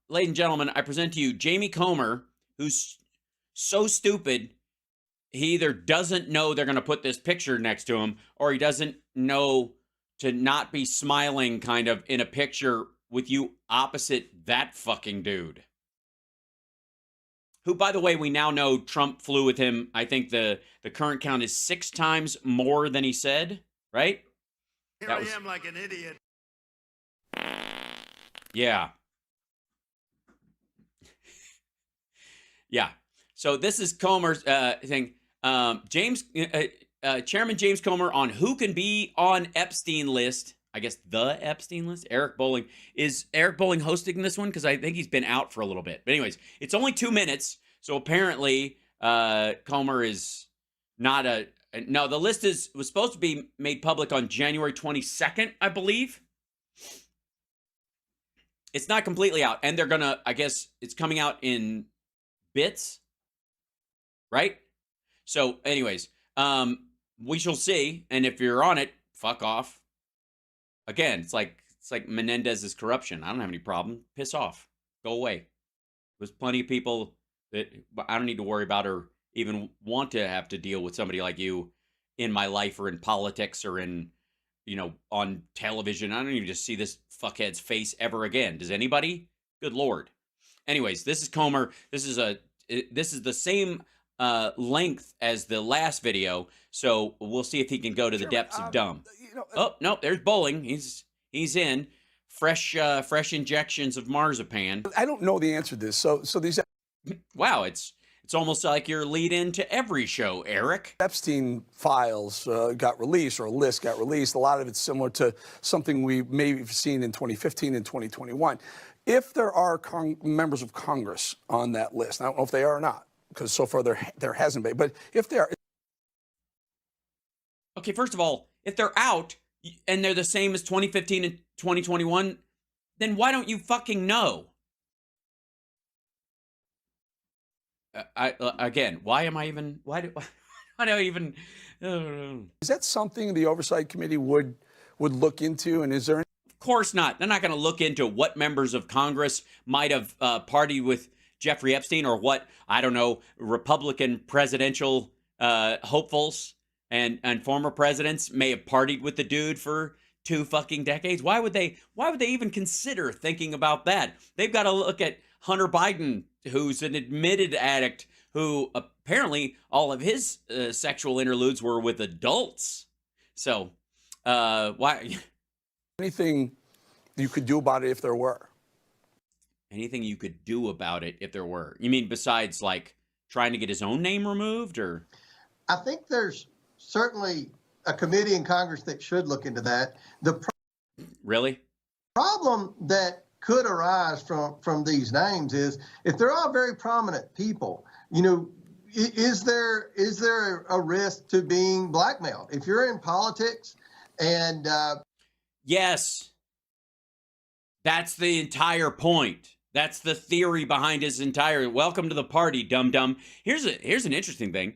ladies and gentlemen, I present to you Jamie Comer, who's so stupid, he either doesn't know they're going to put this picture next to him, or he doesn't know to not be smiling kind of in a picture with you opposite that fucking dude. Who, by the way, we now know Trump flew with him. I think the current count is 6 times more than he said, right? Here I am like an idiot. Yeah. Yeah. So this is Comer's thing. Chairman James Comer on who can be on Epstein list. I guess the Epstein list. Eric Bolling. Is Eric Bolling hosting this one? Because I think he's been out for a little bit. But anyways, it's only 2 minutes. So apparently Comer is not a... No, the list was supposed to be made public on January 22nd, I believe. It's not completely out. And they're going to... I guess it's coming out in bits. Right? So anyways, we shall see. And if you're on it, fuck off. Again, it's like Menendez's corruption. I don't have any problem. Piss off. Go away. There's plenty of people that I don't need to worry about or even want to have to deal with somebody like you in my life or in politics or in, on television. I don't even just see this fuckhead's face ever again. Does anybody? Good Lord. Anyways, this is Comer. This is the same length as the last video, so we'll see if he can go to the depths of dumb. Oh no, there's Bolling. He's in fresh injections of marzipan. I don't know the answer to this. So these. Wow, it's almost like your lead into every show, Eric. Epstein files got released, or a list got released. A lot of it's similar to something we may have seen in 2015 and 2021. If there are members of Congress on that list, I don't know if they are or not, because so far there hasn't been. But if they are, okay. First of all, if they're out and they're the same as 2015 and 2021, then why don't you fucking know? Why am I even? Why do I even? Is that something the Oversight Committee would look into? And is there? Of course not. They're not going to look into what members of Congress might have partied with Jeffrey Epstein, or what, I don't know, Republican presidential hopefuls and former presidents may have partied with the dude for 2 fucking decades. Why would they even consider thinking about that? They've got to look at Hunter Biden, who's an admitted addict, who apparently all of his sexual interludes were with adults. So why? Anything you could do about it if there were? Anything you could do about it if there were? You mean besides like trying to get his own name removed, or? I think there's certainly a committee in Congress that should look into that. Really? Problem that could arise from these names is if they're all very prominent people, is there a risk to being blackmailed? If you're in politics and yes, that's the entire point. That's the theory behind his entire welcome to the party, dum-dum. Here's an interesting thing.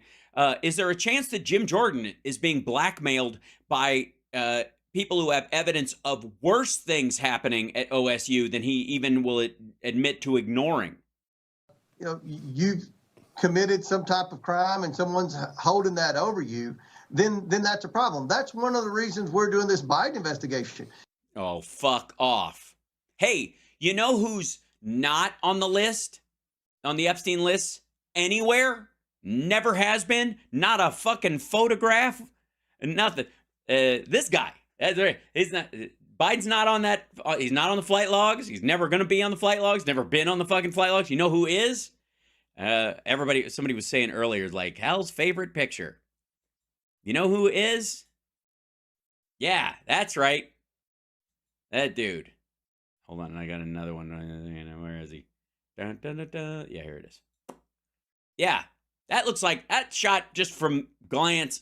Is there a chance that Jim Jordan is being blackmailed by people who have evidence of worse things happening at OSU than he even will admit to ignoring? You've committed some type of crime and someone's holding that over you, then that's a problem. That's one of the reasons we're doing this Biden investigation. Oh, fuck off. Hey, you know who's not on the list, on the Epstein list anywhere? Never has been. Not a fucking photograph. Nothing. This guy. He's not. Biden's not on that. He's not on the flight logs. He's never going to be on the flight logs. Never been on the fucking flight logs. You know who is? Somebody was saying earlier, like, Hal's favorite picture. You know who is? Yeah, that's right. That dude. Hold on, I got another one. Where is he? Dun, dun, dun, dun. Yeah, here it is. Yeah, that looks like, that shot just from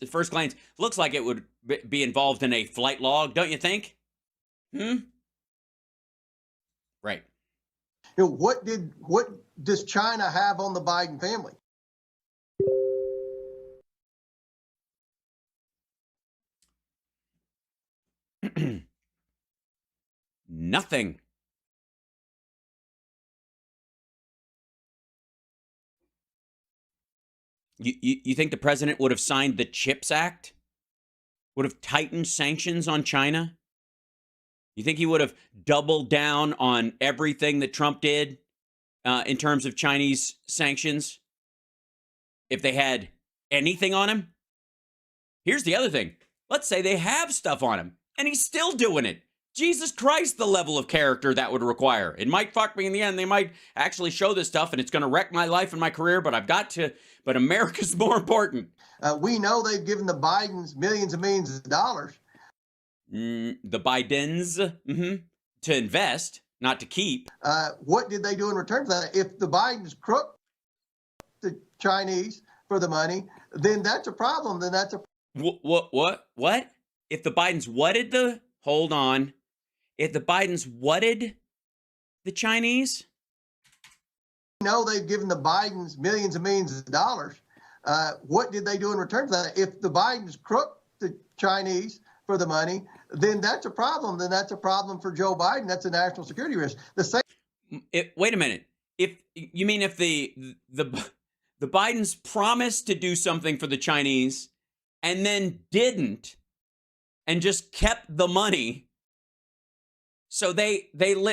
first glance, looks like it would be involved in a flight log, don't you think? Right. What does China have on the Biden family? Nothing. You think the president would have signed the CHIPS Act? Would have tightened sanctions on China? You think he would have doubled down on everything that Trump did in terms of Chinese sanctions if they had anything on him? Here's the other thing. Let's say they have stuff on him and he's still doing it. Jesus Christ, the level of character that would require. It might fuck me in the end. They might actually show this stuff and it's going to wreck my life and my career, but I've got to. But America's more important. We know they've given the Bidens millions and millions of dollars. The Bidens to invest, not to keep. What did they do in return for that? If the Bidens crook the Chinese for the money, then that's a problem. Then that's a What? If the Bidens whatted the? Hold on. If the Bidens whatted the Chinese? No, they've given the Bidens millions and millions of dollars. What did they do in return for that? If the Bidens crook the Chinese for the money, then that's a problem. Then that's a problem for Joe Biden. That's a national security risk. The same. Wait a minute. If you mean if the Bidens promised to do something for the Chinese and then didn't and just kept the money. So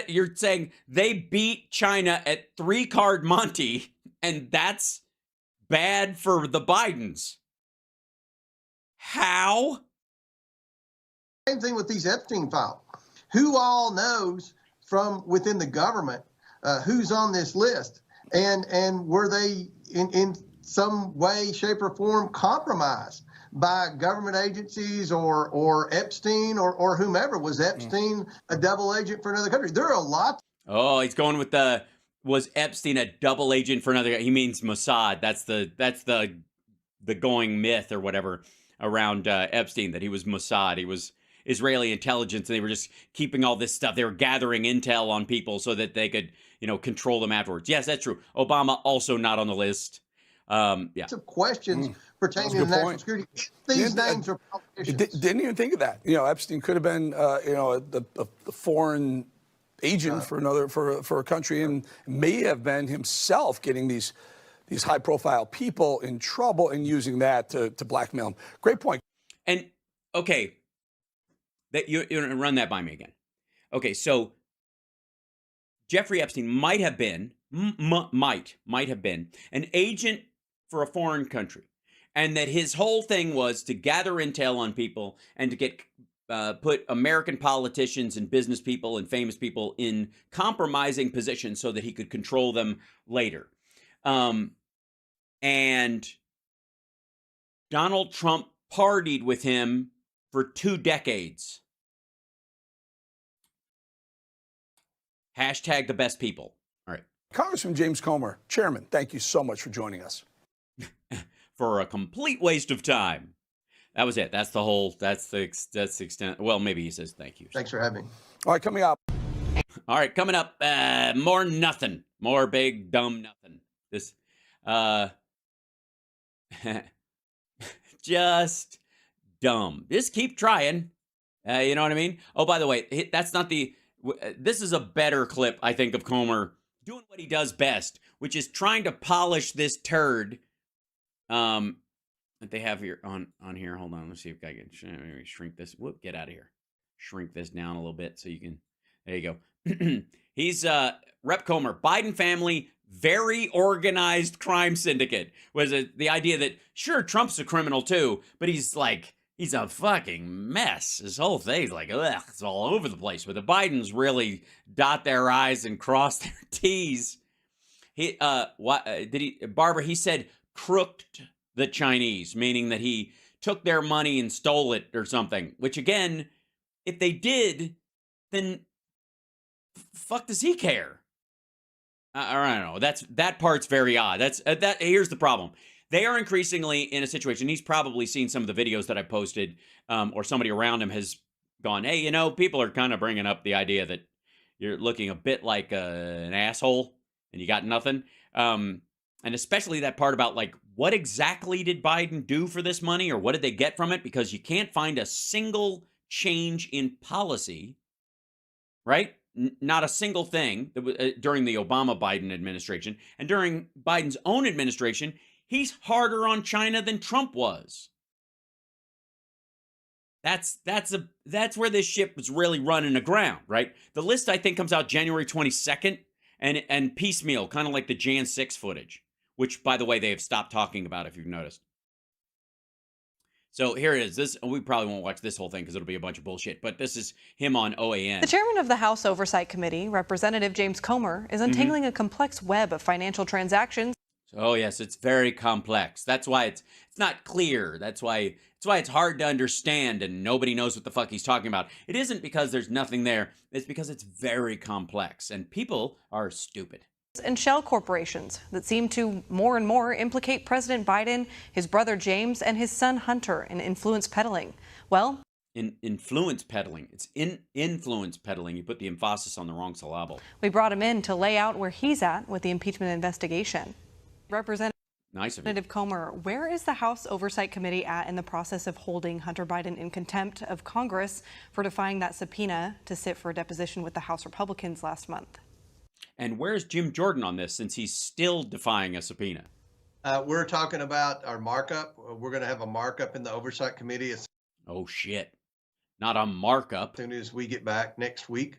you're saying they beat China at 3-card Monte, and that's bad for the Bidens. How? Same thing with these Epstein files. Who all knows from within the government who's on this list, and were they in some way, shape, or form compromised by government agencies or Epstein or whomever? Was Epstein a double agent for another country? There are a lot. Oh, he's going with was Epstein a double agent for another? He means Mossad. That's the going myth or whatever around Epstein, that he was Mossad. He was Israeli intelligence, and they were just keeping all this stuff. They were gathering intel on people so that they could, control them afterwards. Yes, that's true. Obama also not on the list. Yeah. Some questions pertaining to national security. These names are politicians. Didn't even think of that. Epstein could have been, the foreign agent for a country, and may have been himself getting these high-profile people in trouble and using that to blackmail them. Great point. And okay, that you run that by me again. Okay, so Jeffrey Epstein might have been an agent for a foreign country, and that his whole thing was to gather intel on people and to get put American politicians and business people and famous people in compromising positions so that he could control them later. And Donald Trump partied with him for 2 decades. Hashtag the best people. All right. Congressman James Comer, Chairman, thank you so much for joining us. For a complete waste of time. That was it. That's the extent. Well, maybe he says thank you. Thanks for having me. All right, coming up. All right, coming up, more nothing. More big, dumb nothing. This, just dumb. Just keep trying. You know what I mean? Oh, by the way, that's not this is a better clip, I think, of Comer doing what he does best, which is trying to polish this turd that they have here on here. Hold on, let's see if I can shrink this. Whoop, get out of here. Shrink this down a little bit so you can. There you go. He's Rep. Comer. Biden family, very organized crime syndicate. Was the idea that sure Trump's a criminal too, but he's a fucking mess. His whole thing's like, ugh, it's all over the place. But the Bidens really dot their I's and cross their T's. Barbara, he said crooked the Chinese, meaning that he took their money and stole it or something, which again, if they did, then fuck does he care? I don't know. That part's very odd. Here's the problem. They are increasingly in a situation. He's probably seen some of the videos that I posted, or somebody around him has gone, hey, people are kind of bringing up the idea that you're looking a bit like an asshole and you got nothing. And especially that part about what exactly did Biden do for this money, or what did they get from it? Because you can't find a single change in policy, right? Not a single thing during the Obama-Biden administration. And during Biden's own administration, He's harder on China than Trump was. That's where this ship was really running aground, right? The list, I think, comes out January 22nd and piecemeal, kind of like the Jan 6 footage, which, by the way, they have stopped talking about, if you've noticed. So here it is. This, we probably won't watch this whole thing because it'll be a bunch of bullshit, but this is him on OAN. The chairman of the House Oversight Committee, Representative James Comer, is untangling a complex web of financial transactions. Oh yes, it's very complex. That's why it's not clear. That's why it's hard to understand and nobody knows what the fuck he's talking about. It isn't because there's nothing there. It's because it's very complex and people are stupid. And shell corporations that seem to more and more implicate President Biden, his brother James, and his son Hunter in influence peddling. Well, in influence peddling. It's influence peddling. You put the emphasis on the wrong syllable. We brought him in to lay out where he's at with the impeachment investigation. Representative Comer, where is the House Oversight Committee at in the process of holding Hunter Biden in contempt of Congress for defying that subpoena to sit for a deposition with the House Republicans last month? And where's Jim Jordan on this, since he's still defying a subpoena? We're talking about our markup. We're going to have a markup in the Oversight Committee as Oh, shit. Not a markup. soon as we get back next week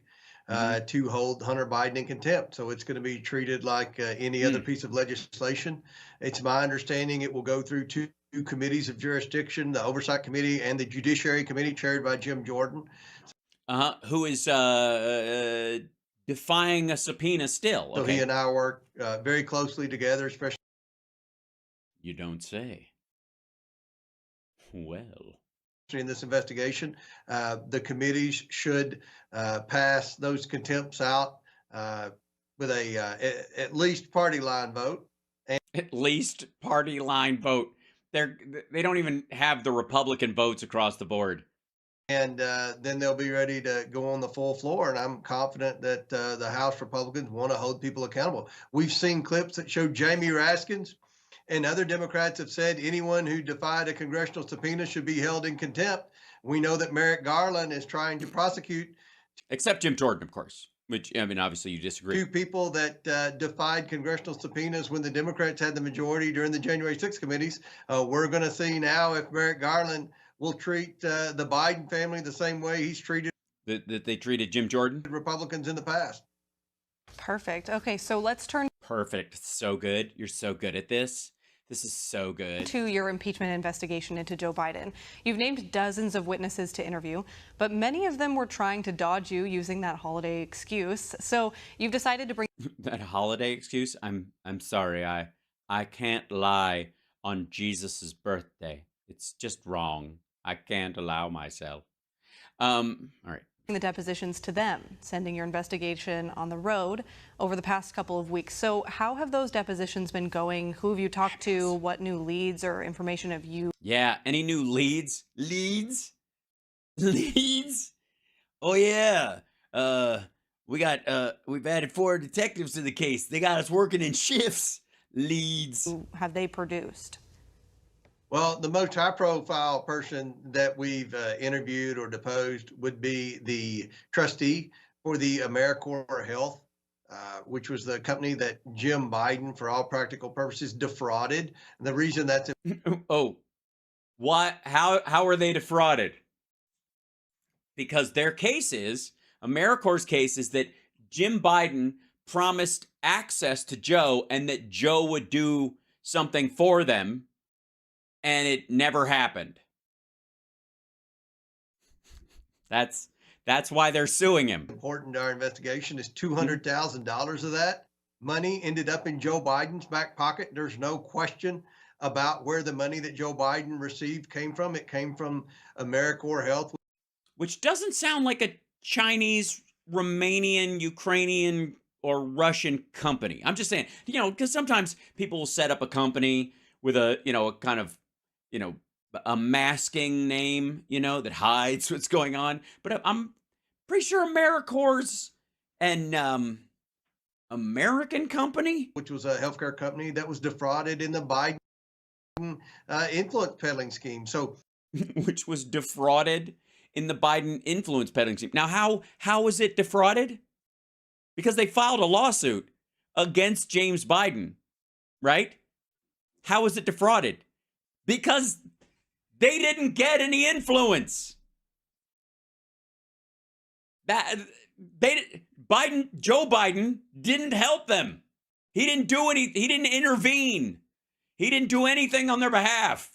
to hold Hunter Biden in contempt. So it's going to be treated like any other piece of legislation. It's my understanding it will go through two committees of jurisdiction, the Oversight Committee and the Judiciary Committee, chaired by Jim Jordan. Who is defying a subpoena still. So Okay. he and I work very closely together, especially You don't say. Well. in this investigation. The committees should pass those contempts out with a at least party line vote. At least party line vote. They don't even have the Republican votes across the board. And then they'll be ready to go on the full floor. And I'm confident that the House Republicans want to hold people accountable. We've seen clips that show Jamie Raskins and other Democrats have said anyone who defied a congressional subpoena should be held in contempt. We know that Merrick Garland is trying to prosecute Except Jim Jordan, of course. Which, I mean, obviously you disagree. two people that defied congressional subpoenas when the Democrats had the majority during the January 6th committees. We're going to see now if Merrick Garland will treat the Biden family the same way he's treated That they treated Jim Jordan? Republicans in the past. Perfect. Okay, so let's turn Perfect. So good. You're so good at this. This is so good. to your impeachment investigation into Joe Biden. You've named dozens of witnesses to interview, but many of them were trying to dodge you using that holiday excuse. So you've decided to bring That holiday excuse? I'm sorry. I can't lie on Jesus's birthday. It's just wrong. I can't allow myself. All right. the depositions to them, sending your investigation on the road over the past couple of weeks. So how have those depositions been going? Who have you talked to? What new leads or information have you? Yeah, any new leads? Leads? Leads? Oh yeah. We've added 4 detectives to the case. They got us working in shifts. Leads. Have they produced? Well, the most high-profile person that we've interviewed or deposed would be the trustee for the AmeriCorps Health, which was the company that Jim Biden, for all practical purposes, defrauded. And the reason that's Oh, what? How are they defrauded? Because their case is, AmeriCorps' case is that Jim Biden promised access to Joe and that Joe would do something for them, and it never happened. That's why they're suing him. important to our investigation is $200,000 of that money ended up in Joe Biden's back pocket. There's no question about where the money that Joe Biden received came from. It came from AmeriCorps Health. Which doesn't sound like a Chinese, Romanian, Ukrainian, or Russian company. I'm just saying, because sometimes people will set up a company with a kind of, a masking name, that hides what's going on. But I'm pretty sure AmeriCorps an American company, Which was a healthcare company that was defrauded in the Biden influence peddling scheme. So which was defrauded in the Biden influence peddling scheme. Now, how was it defrauded? Because they filed a lawsuit against James Biden, right? How was it defrauded? Because they didn't get any influence. Joe Biden didn't help them. He didn't do any. He didn't intervene. He didn't do anything on their behalf.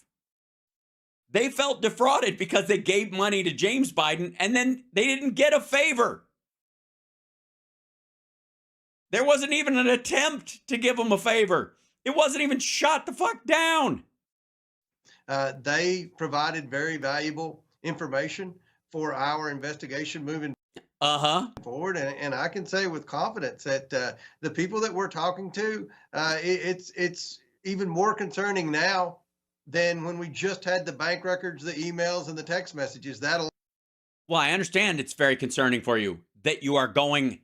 They felt defrauded because they gave money to James Biden and then they didn't get a favor. There wasn't even an attempt to give them a favor. It wasn't even shot the fuck down. They provided very valuable information for our investigation moving forward. And I can say with confidence that the people that we're talking to, it's even more concerning now than when we just had the bank records, the emails, and the text messages. Well, I understand it's very concerning for you that you are going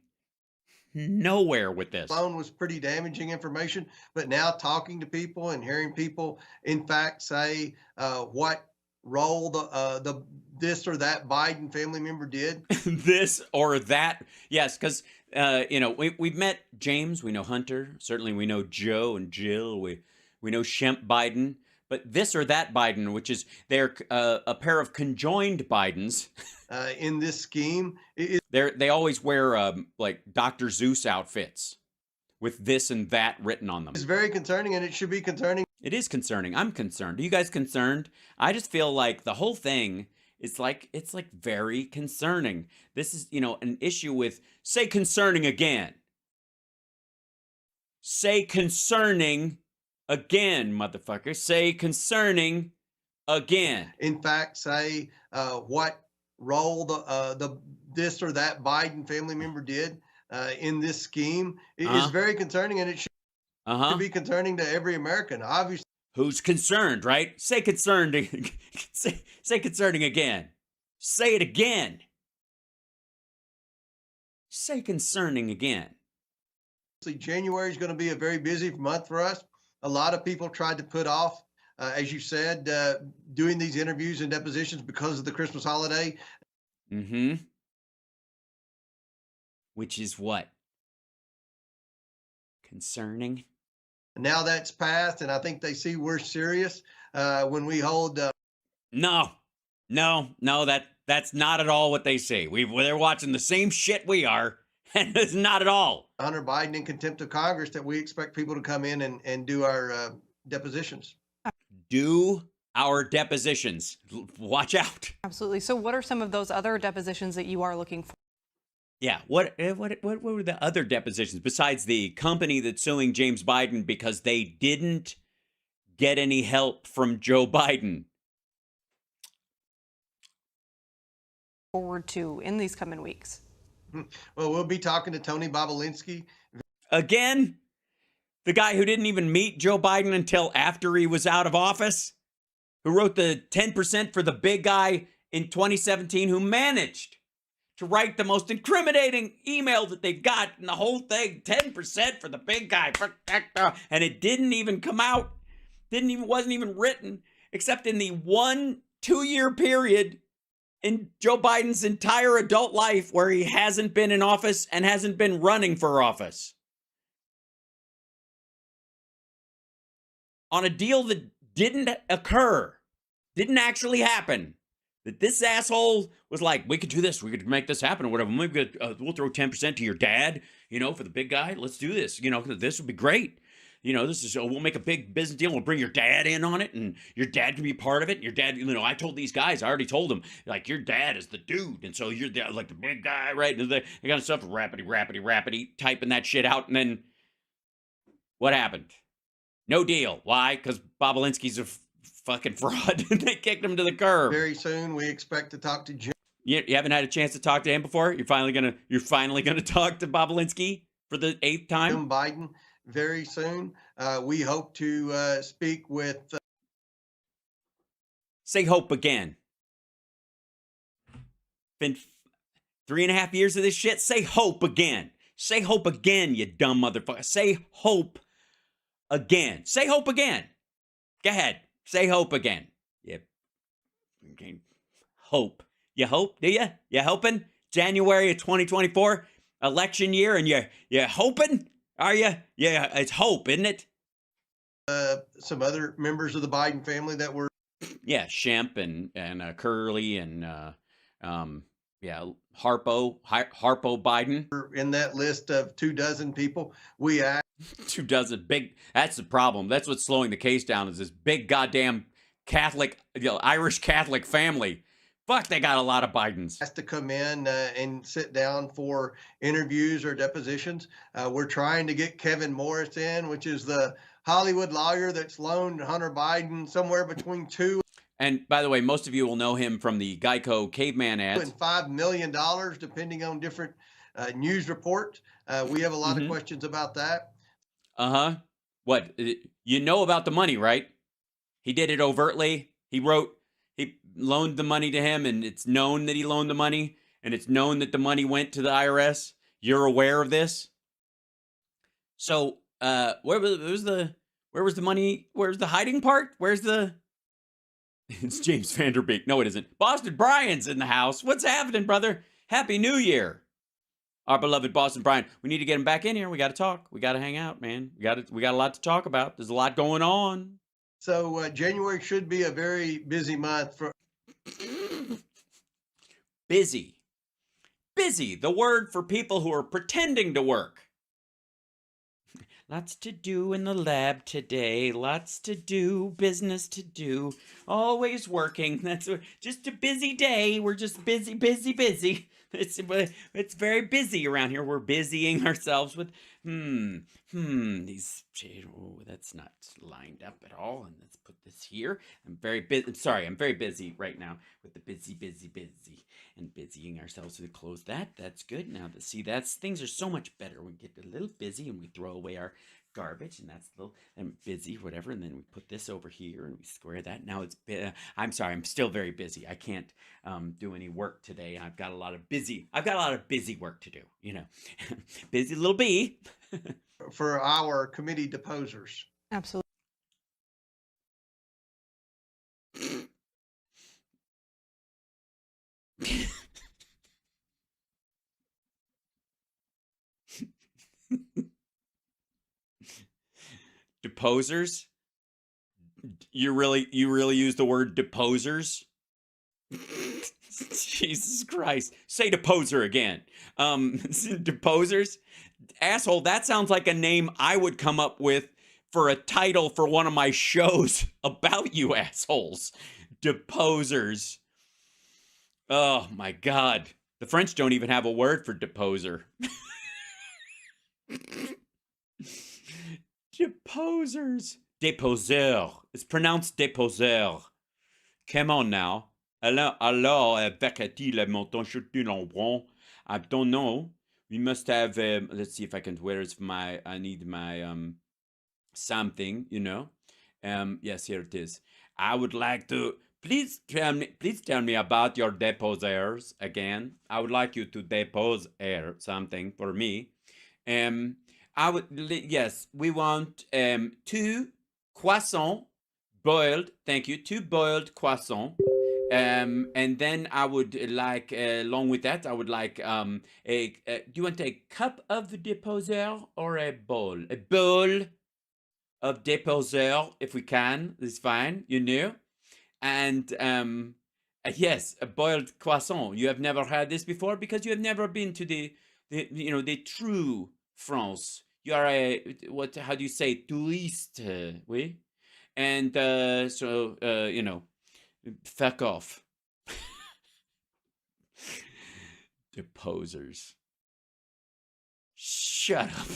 nowhere with this. Phone was pretty damaging information, but now talking to people and hearing people, in fact, say what role this or that Biden family member did. This or that, yes, because we've met James, we know Hunter, certainly we know Joe and Jill, we know Shemp Biden. But this or that Biden, which is they're a pair of conjoined Bidens. In this scheme, they always wear like Dr. Zeus outfits with this and that written on them. It's very concerning, and it should be concerning. It is concerning. I'm concerned. Are you guys concerned? I just feel like the whole thing is like it's like very concerning. This is an issue with say concerning again. Say concerning. Again, motherfucker, say concerning again. In fact, say what role this or that Biden family member did in this scheme is very concerning, and it should be concerning to every American, obviously. Who's concerned, right? Say concerned. say concerning again. Say it again. Say concerning again. January is going to be a very busy month for us. A lot of people tried to put off, as you said, doing these interviews and depositions because of the Christmas holiday. Mm-hmm. Which is what? Concerning? Now that's passed, and I think they see we're serious when we hold... No, that's not at all what they say. They're watching the same shit we are. And it's not at all. Hunter Biden in contempt of Congress that we expect people to come in and do our depositions. Do our depositions. Watch out. Absolutely. So what are some of those other depositions that you are looking for? Yeah. What were the other depositions besides the company that's suing James Biden because they didn't get any help from Joe Biden? Forward to in these coming weeks. Well, we'll be talking to Tony Bobulinski. Again? The guy who didn't even meet Joe Biden until after he was out of office? Who wrote the 10% for the big guy in 2017? Who managed to write the most incriminating email that they've got in the whole thing? 10% for the big guy. And it didn't even come out. Wasn't even written. Except in the 1-2 year period in Joe Biden's entire adult life where he hasn't been in office and hasn't been running for office. On a deal that didn't occur, didn't actually happen. That this asshole was like, we could do this, we could make this happen or whatever. Maybe we'll throw 10% to your dad, for the big guy. Let's do this, this would be great. This is, we'll make a big business deal. We'll bring your dad in on it, and your dad can be part of it. Your dad, I told these guys, I already told them, like, your dad is the dude. And so you're like the big guy, right? And they got stuff rapidy, typing that shit out. And then what happened? No deal. Why? Because Bobulinski's a fucking fraud. They kicked him to the curb. Very soon, we expect to talk to Jim. You haven't had a chance to talk to him before? You're finally gonna talk to Bobulinski for the 8th time? Jim Biden. Very soon. We hope to speak with... Say hope again. Been 3.5 years of this shit. Say hope again. Say hope again, you dumb motherfucker. Say hope again. Say hope again. Go ahead. Say hope again. Yeah. Hope. You hope, do you? You hoping? January of 2024, election year, and you're hoping? Are you? Yeah, it's hope, isn't it? some other members of the Biden family that were. Yeah, Shemp and Curly and yeah, Harpo Biden. In that list of 24 people, we asked 24 big. That's the problem. That's what's slowing the case down. Is this big goddamn Catholic, Irish Catholic family? Fuck, they got a lot of Bidens. to come in and sit down for interviews or depositions. We're trying to get Kevin Morris in, which is the Hollywood lawyer that's loaned Hunter Biden somewhere between $2 And by the way, most of you will know him from the Geico caveman ads. and $5 million, depending on different news reports. We have a lot of questions about that. What? You know about the money, right? He did it overtly. He loaned the money to him, and it's known that he loaned the money, and it's known that the money went to the IRS. You're aware of this. So, where was the money? Where's the hiding part? Where's the? It's James Vanderbeek. No, it isn't. Boston Brian's in the house. What's happening, brother? Happy New Year. Our beloved Boston Brian. We need to get him back in here. We got to talk. We got to hang out, man. We got a lot to talk about. There's a lot going on. So January should be a very busy month for. Busy. Busy. The word for people who are pretending to work. Lots to do in the lab today. Lots to do. Business to do. Always working. That's just a busy day. We're just busy, busy, busy. It's very busy around here. We're busying ourselves with these. Oh, that's not lined up at all. And let's put this here. I'm very busy. Sorry, I'm very busy right now with the busy, and busying ourselves to close that. That's good. Now to see things are so much better. We get a little busy and we throw away our garbage, and that's a little busy, whatever. And then we put this over here and we square that. Now it's. I'm sorry. I'm still very busy. I can't do any work today. I've got a lot of busy work to do. You know, busy little bee. For our committee deposers. Absolutely. Deposers? You really use the word deposers? Jesus Christ. Say deposer again. Deposers? Asshole, that sounds like a name I would come up with for a title for one of my shows about you assholes. Deposers. Oh my God. The French don't even have a word for deposer. Deposers. Déposeur. It's pronounced déposeur. Come on now. Alors, avec-il le montant chuté l'ombrant? I don't know. We must have, let's see if I can, I need my, something, you know? Yes, here it is. I would like to, please tell me about your deposeurs again. I would like you to depose something for me. Yes, we want 2 croissants boiled. Thank you. 2 boiled croissants. And then I would like, along with that, I would like do you want a cup of deposeur or a bowl? A bowl of deposeur, if we can, is fine, you know. And yes, a boiled croissant. You have never had this before because you have never been to the true France. You are how do you say, touriste, oui? And so, you know, fuck off. Deposers. Shut up.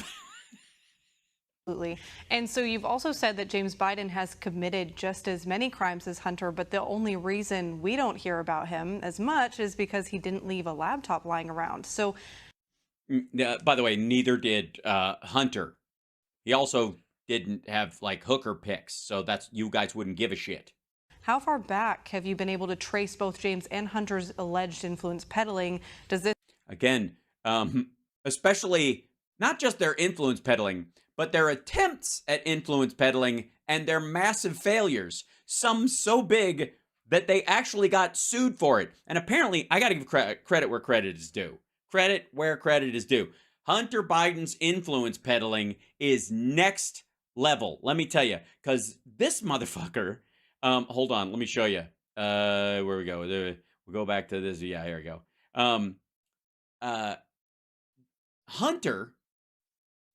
Absolutely. And so you've also said that James Biden has committed just as many crimes as Hunter, but the only reason we don't hear about him as much is because he didn't leave a laptop lying around. So, by the way, neither did Hunter. He also didn't have like hooker pics, so that's, you guys wouldn't give a shit. How far back have you been able to trace both James and Hunter's alleged influence peddling? Does this again, especially not just their influence peddling, but their attempts at influence peddling and their massive failures, some so big that they actually got sued for it. And apparently, I got to give credit where credit is due. Credit where credit is due. Hunter Biden's influence peddling is next level. Let me tell you, because this motherfucker. Hold on, let me show you. Where we go? We'll go back to this. Yeah, here we go. Hunter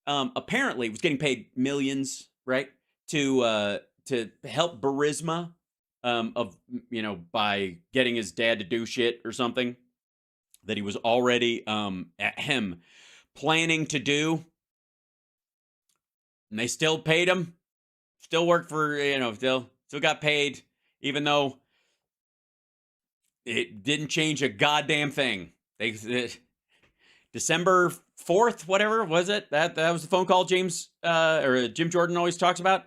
apparently was getting paid millions, right, to help Burisma, by getting his dad to do shit or something that he was already planning to do, and they still paid him, still worked for, still got paid, even though it didn't change a goddamn thing. December 4th, whatever was it? That was the phone call Jim Jordan always talks about.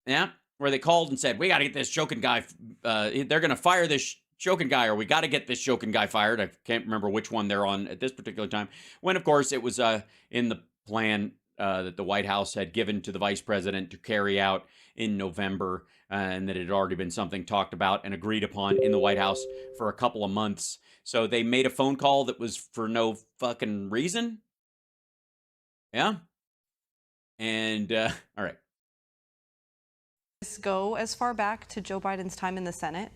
Yeah, where they called and said, we got to get this Shokin guy. They're going to fire this Shokin guy, or we got to get this Shokin guy fired. I can't remember which one they're on at this particular time. When, of course, it was in the plan that the White House had given to the vice president to carry out in November, and that it had already been something talked about and agreed upon in the White House for a couple of months. So they made a phone call that was for no fucking reason. Yeah. And, all right. Go as far back to Joe Biden's time in the Senate?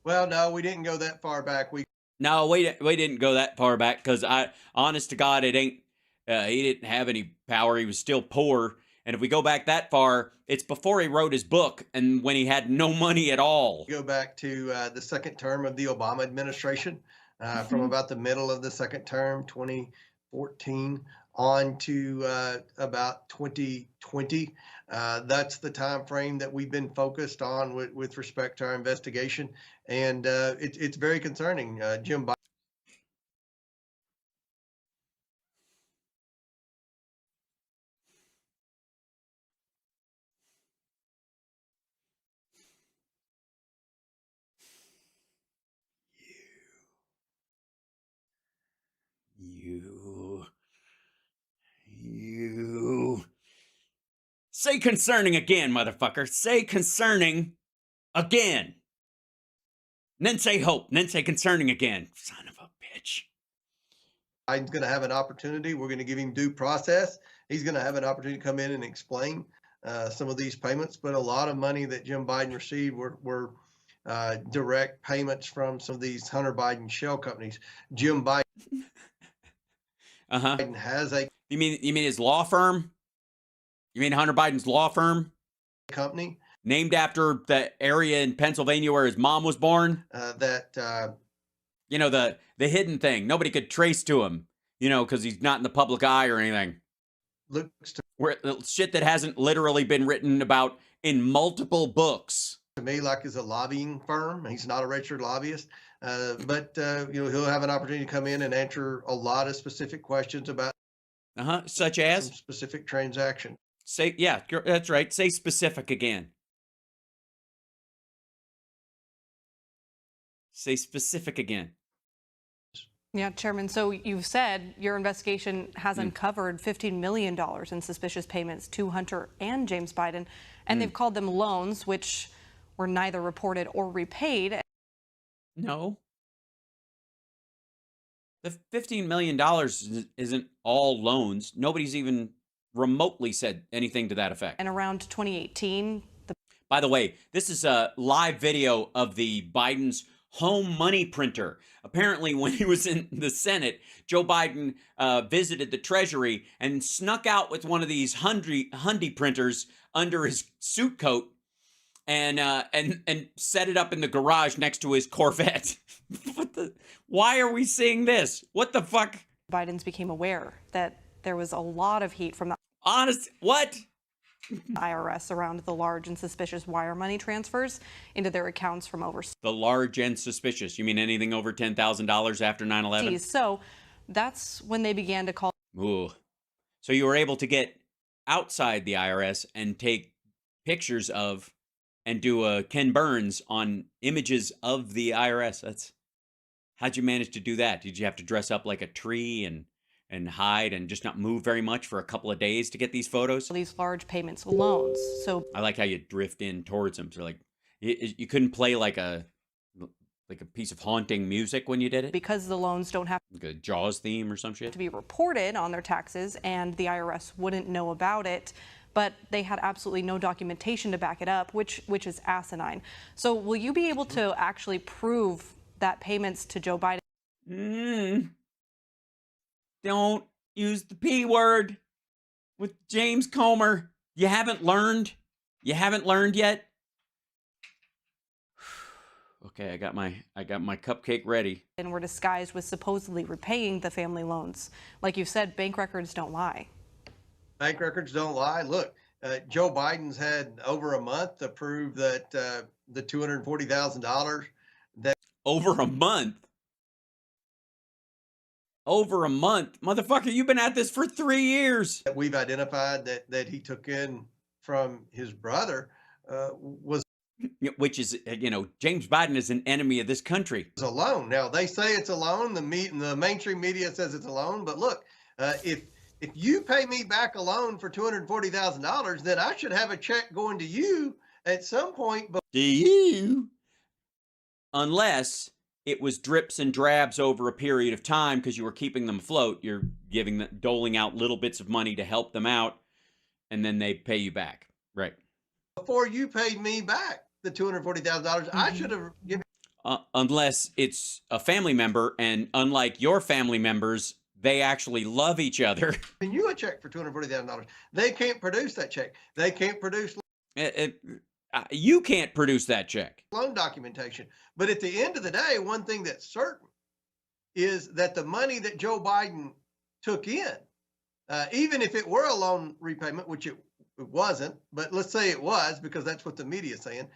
Well, no, we didn't go that far back. We didn't go that far back, because honest to God, it ain't, he didn't have any power. He was still poor. And if we go back that far, it's before he wrote his book and when he had no money at all. go back to the second term of the Obama administration, from about the middle of the second term, 2014, on to about 2020. That's the time frame that we've been focused on with respect to our investigation, and it's very concerning. Jim Biden. You. Say concerning again, motherfucker. Say concerning again. And then say hope. And then say concerning again. Son of a bitch. Biden's going to have an opportunity. We're going to give him due process. He's going to have an opportunity to come in and explain some of these payments. But a lot of money that Jim Biden received were direct payments from some of these Hunter Biden shell companies. Jim Biden Biden has a. You mean his law firm? You mean Hunter Biden's law firm? Company named after the area in Pennsylvania where his mom was born. The hidden thing. Nobody could trace to him, because he's not in the public eye or anything. Looks where shit that hasn't literally been written about in multiple books. To me like is a lobbying firm. He's not a registered lobbyist, but he'll have an opportunity to come in and answer a lot of specific questions about such as some specific transaction. Say, yeah, that's right. Say specific again. Say specific again. Yeah, Chairman, so you've said your investigation has uncovered $15 million in suspicious payments to Hunter and James Biden, and they've called them loans, which were neither reported or repaid. No. The $15 million isn't all loans. Nobody's even remotely said anything to that effect. And around 2018... By the way, this is a live video of the Biden's home money printer. Apparently, when he was in the Senate, Joe Biden visited the Treasury and snuck out with one of these Hyundai printers under his suit coat and set it up in the garage next to his Corvette. Why are we seeing this? What the fuck? Biden's became aware that there was a lot of heat from the what? IRS around the large and suspicious wire money transfers into their accounts from overseas. The large and suspicious? You mean anything over $10,000 after 9/11? So that's when they began to call. Ooh. So you were able to get outside the IRS and take pictures of and do a Ken Burns on images of the IRS. How'd you manage to do that? Did you have to dress up like a tree and hide and just not move very much for a couple of days to get these photos? These large payments loans. So I like how you drift in towards them. So like you couldn't play like a piece of haunting music when you did it? Because the loans don't have like a Jaws theme or some shit? To be reported on their taxes, and the IRS wouldn't know about it. but they had absolutely no documentation to back it up, which is asinine. So will you be able to actually prove that payments to Joe Biden? Don't use the P word with James Comer. You haven't learned? You haven't learned yet? Okay, I got my cupcake ready. And were disguised with supposedly repaying the family loans. Like you said, bank records don't lie. Bank records don't lie. Look, Joe Biden's had over a month to prove that the $240,000 that over a month. Over a month, motherfucker! You've been at this for 3 years. that we've identified that he took in from his brother was Which is, James Biden is an enemy of this country. a loan. Now they say it's a loan. The mainstream media says it's a loan. But look, if you pay me back a loan for $240,000, then I should have a check going to you at some point. Do you? Unless it was drips and drabs over a period of time because you were keeping them afloat. You're doling out little bits of money to help them out, and then they pay you back. Right. Before you paid me back the $240,000, I should have given. Unless it's a family member, and unlike your family members, they actually love each other. You a check for $240,000. They can't produce that check. They can't produce you can't produce that check. loan documentation. But at the end of the day, one thing that's certain is that the money that Joe Biden took in, even if it were a loan repayment, which it wasn't, but let's say it was because that's what the media is saying.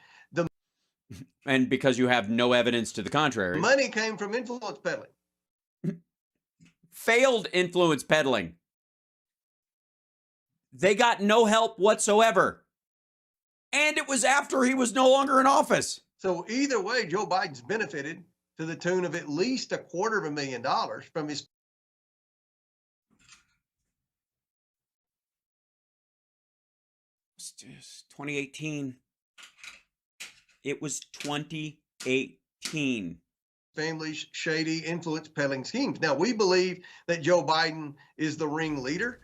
And because you have no evidence to the contrary. Money came from influence peddling. Failed influence peddling. They got no help whatsoever. And it was after he was no longer in office. So either way, Joe Biden's benefited to the tune of at least $250,000 from his. It's 2018. It was 2018. Family's shady influence peddling schemes. Now, we believe that Joe Biden is the ringleader.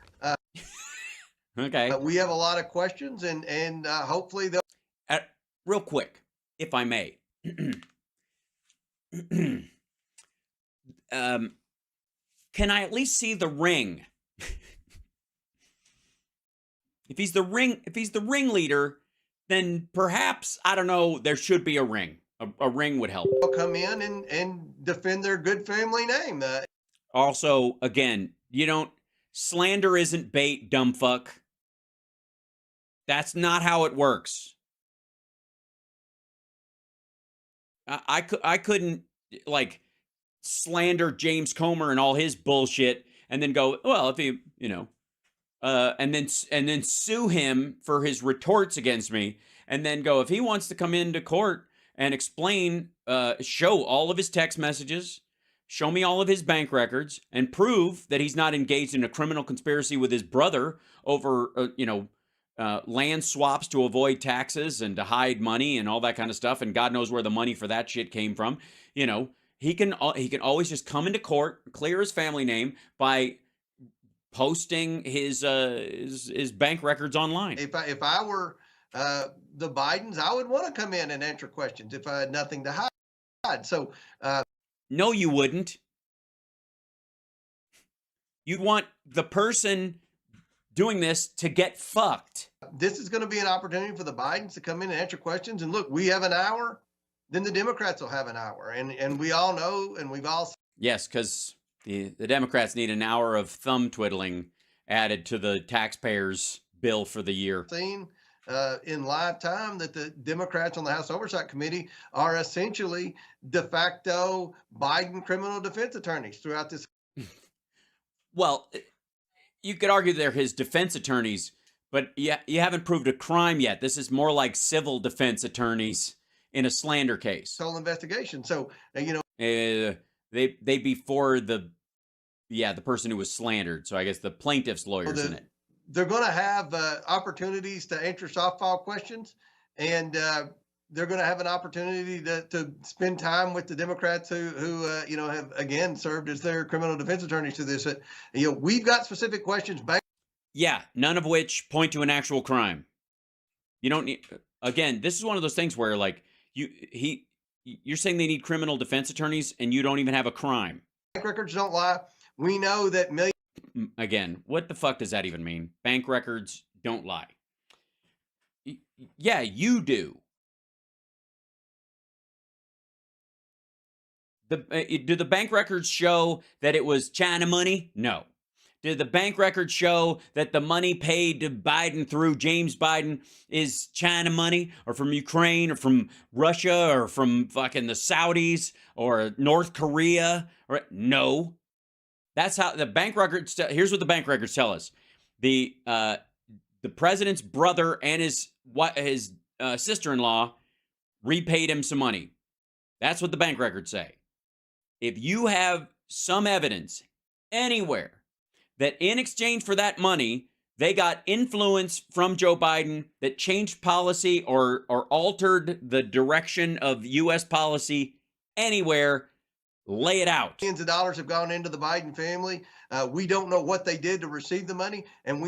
Okay. We have a lot of questions, and hopefully they'll. Real quick, if I may. Can I at least see the ring? If he's the ringleader, then perhaps, I don't know, there should be a ring. A ring would help. They'll come in and defend their good family name. Also, again, slander isn't bait, dumb fuck. That's not how it works. I couldn't slander James Comer and all his bullshit and then go, well, if he, and then sue him for his retorts against me, and then go, if he wants to come into court and explain, show all of his text messages, show me all of his bank records, and prove that he's not engaged in a criminal conspiracy with his brother over, land swaps to avoid taxes and to hide money and all that kind of stuff, and God knows where the money for that shit came from. He can always just come into court, clear his family name by posting his bank records online. If I were the Bidens, I would want to come in and answer questions if I had nothing to hide. So no, you wouldn't. You'd want the person doing this to get fucked. This is going to be an opportunity for the Bidens to come in and answer questions. And look, we have an hour, then the Democrats will have an hour. And we all know, and we've all. Yes, because the Democrats need an hour of thumb twiddling added to the taxpayers' bill for the year. Seen in live time that the Democrats on the House Oversight Committee are essentially de facto Biden criminal defense attorneys throughout this. Well, you could argue they're his defense attorneys, but you haven't proved a crime yet. This is more like civil defense attorneys in a slander case. Whole investigation. So, they'd be for the person who was slandered. So I guess the plaintiff's lawyers in it. They're going to have opportunities to answer soft file questions, and they're going to have an opportunity to spend time with the Democrats who have again served as their criminal defense attorneys to this. We've got specific questions. Yeah, none of which point to an actual crime. You don't need, again, this is one of those things where like you're saying they need criminal defense attorneys and you don't even have a crime. Bank records don't lie. We know that millions. Again, what the fuck does that even mean? Bank records don't lie. Yeah, you do. Do the bank records show that it was China money? No. Did the bank records show that the money paid to Biden through James Biden is China money or from Ukraine or from Russia or from fucking the Saudis or North Korea? No. That's how the bank records. Here's what the bank records tell us: the president's brother and his sister-in-law repaid him some money. That's what the bank records say. If you have some evidence anywhere that in exchange for that money, they got influence from Joe Biden that changed policy or altered the direction of U.S. policy anywhere, lay it out. Millions of dollars have gone into the Biden family. We don't know what they did to receive the money, and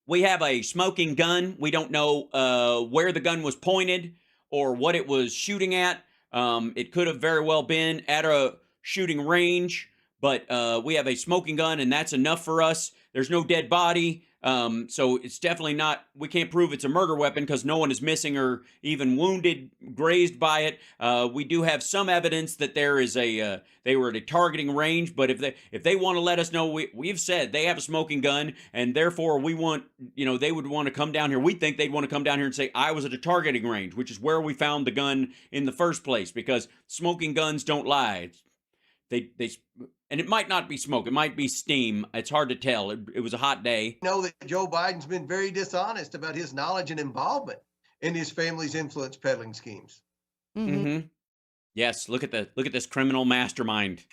we have a smoking gun. We don't know where the gun was pointed or what it was shooting at. It could have very well been at a shooting range, but we have a smoking gun, and that's enough for us. There's no dead body, so it's definitely not, we can't prove it's a murder weapon because no one is missing or even wounded, grazed by it. We do have some evidence that there is they were at a targeting range, but if they want to let us know, we've said they have a smoking gun, and therefore we want, they would want to come down here. We think they'd want to come down here and say, I was at a targeting range, which is where we found the gun in the first place, because smoking guns don't lie. And it might not be smoke. It might be steam. It's hard to tell. It was a hot day. We know that Joe Biden's been very dishonest about his knowledge and involvement in his family's influence peddling schemes. Mm-hmm. Yes, look at this criminal mastermind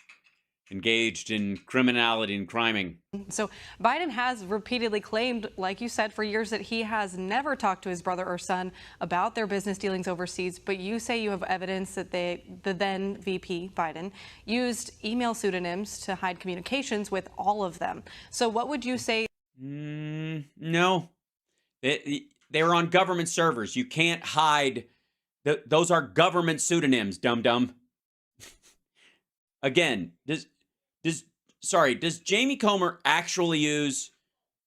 engaged in criminality and criming. So Biden has repeatedly claimed, like you said, for years that he has never talked to his brother or son about their business dealings overseas. But you say you have evidence that the then VP Biden used email pseudonyms to hide communications with all of them. So what would you say? No, they were on government servers. You can't hide. Those are government pseudonyms, dum-dum. Again, does Jamie Comer actually use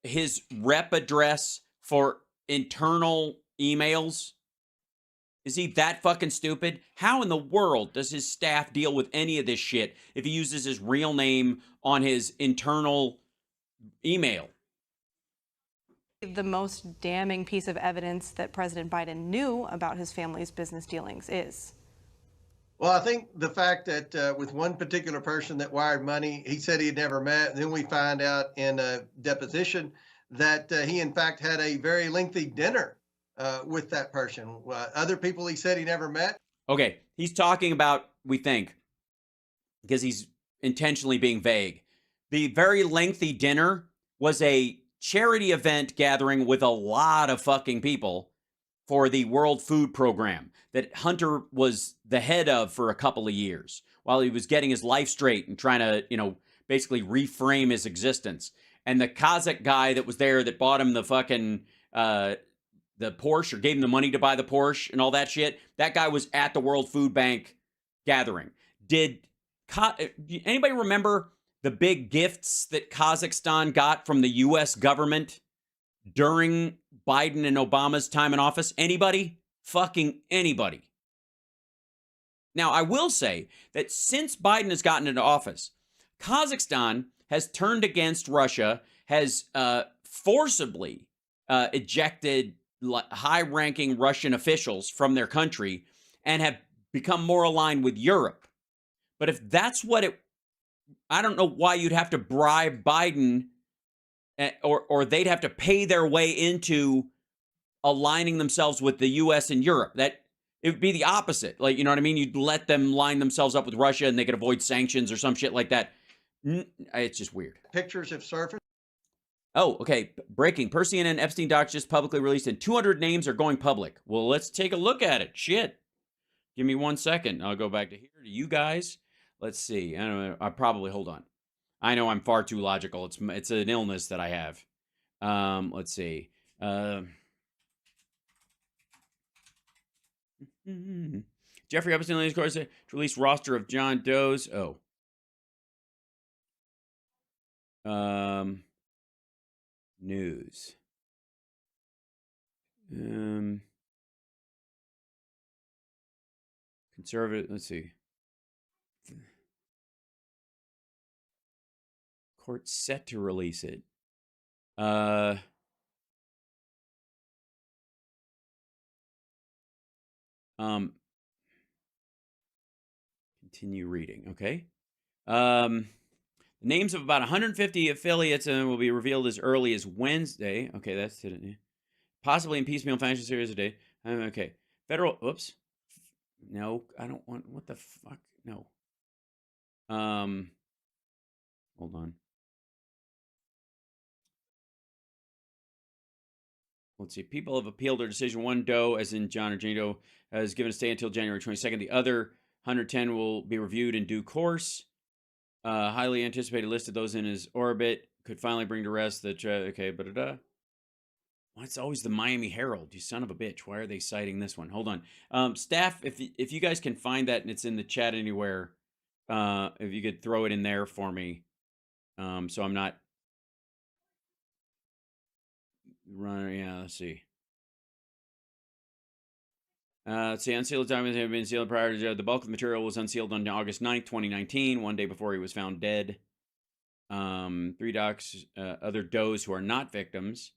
his rep address for internal emails? Is he that fucking stupid? How in the world does his staff deal with any of this shit if he uses his real name on his internal email? The most damning piece of evidence that President Biden knew about his family's business dealings is? Well, I think the fact that with one particular person that wired money, he said he had never met. Then we find out in a deposition that he, in fact, had a very lengthy dinner with that person. Other people he said he never met. Okay, he's talking about, we think, because he's intentionally being vague. The very lengthy dinner was a charity event gathering with a lot of fucking people for the World Food Program that Hunter was the head of for a couple of years while he was getting his life straight and trying to, basically reframe his existence. And the Kazakh guy that was there that bought him the fucking, the Porsche, or gave him the money to buy the Porsche and all that shit, that guy was at the World Food Bank gathering. Did anybody remember the big gifts that Kazakhstan got from the U.S. government during Biden and Obama's time in office? Anybody? Fucking anybody. Now, I will say that since Biden has gotten into office, Kazakhstan has turned against Russia, has forcibly ejected high-ranking Russian officials from their country, and have become more aligned with Europe. But if that's what I don't know why you'd have to bribe Biden, or they'd have to pay their way into aligning themselves with the U.S. and Europe. That it would be the opposite. Like, you know what I mean? You'd let them line themselves up with Russia and they could avoid sanctions or some shit like that. It's just weird. Pictures have surfaced. Oh, okay. Breaking. Per CNN, Epstein docs just publicly released and 200 names are going public. Well, let's take a look at it. Shit. Give me 1 second. I'll go back to here to you guys. Let's see. I don't know. Hold on. I know I'm far too logical. It's an illness that I have. Let's see. Jeffrey Epstein released course to release roster of John Doe's. Oh. News. Conservative. Let's see. Court set to release it. Continue reading. Okay. Names of about 150 affiliates will be revealed as early as Wednesday. Okay, that's today. Possibly in piecemeal fashion series a day. Okay. Federal. Oops. No, I don't want. What the fuck? No. Hold on. Let's see. People have appealed their decision. One Doe, as in John or Jane Doe, has given a stay until January 22nd. The other 110 will be reviewed in due course. Highly anticipated list of those in his orbit could finally bring to rest the okay, but well, it's always the Miami Herald. You son of a bitch. Why are they citing this one? Hold on. Staff, if you guys can find that and it's in the chat anywhere, if you could throw it in there for me, so I'm not running. Yeah, let's see. Unsealed documents have been sealed prior to the bulk of the material was unsealed on August 9th, 2019, one day before he was found dead. 3 docs, other Does who are not victims,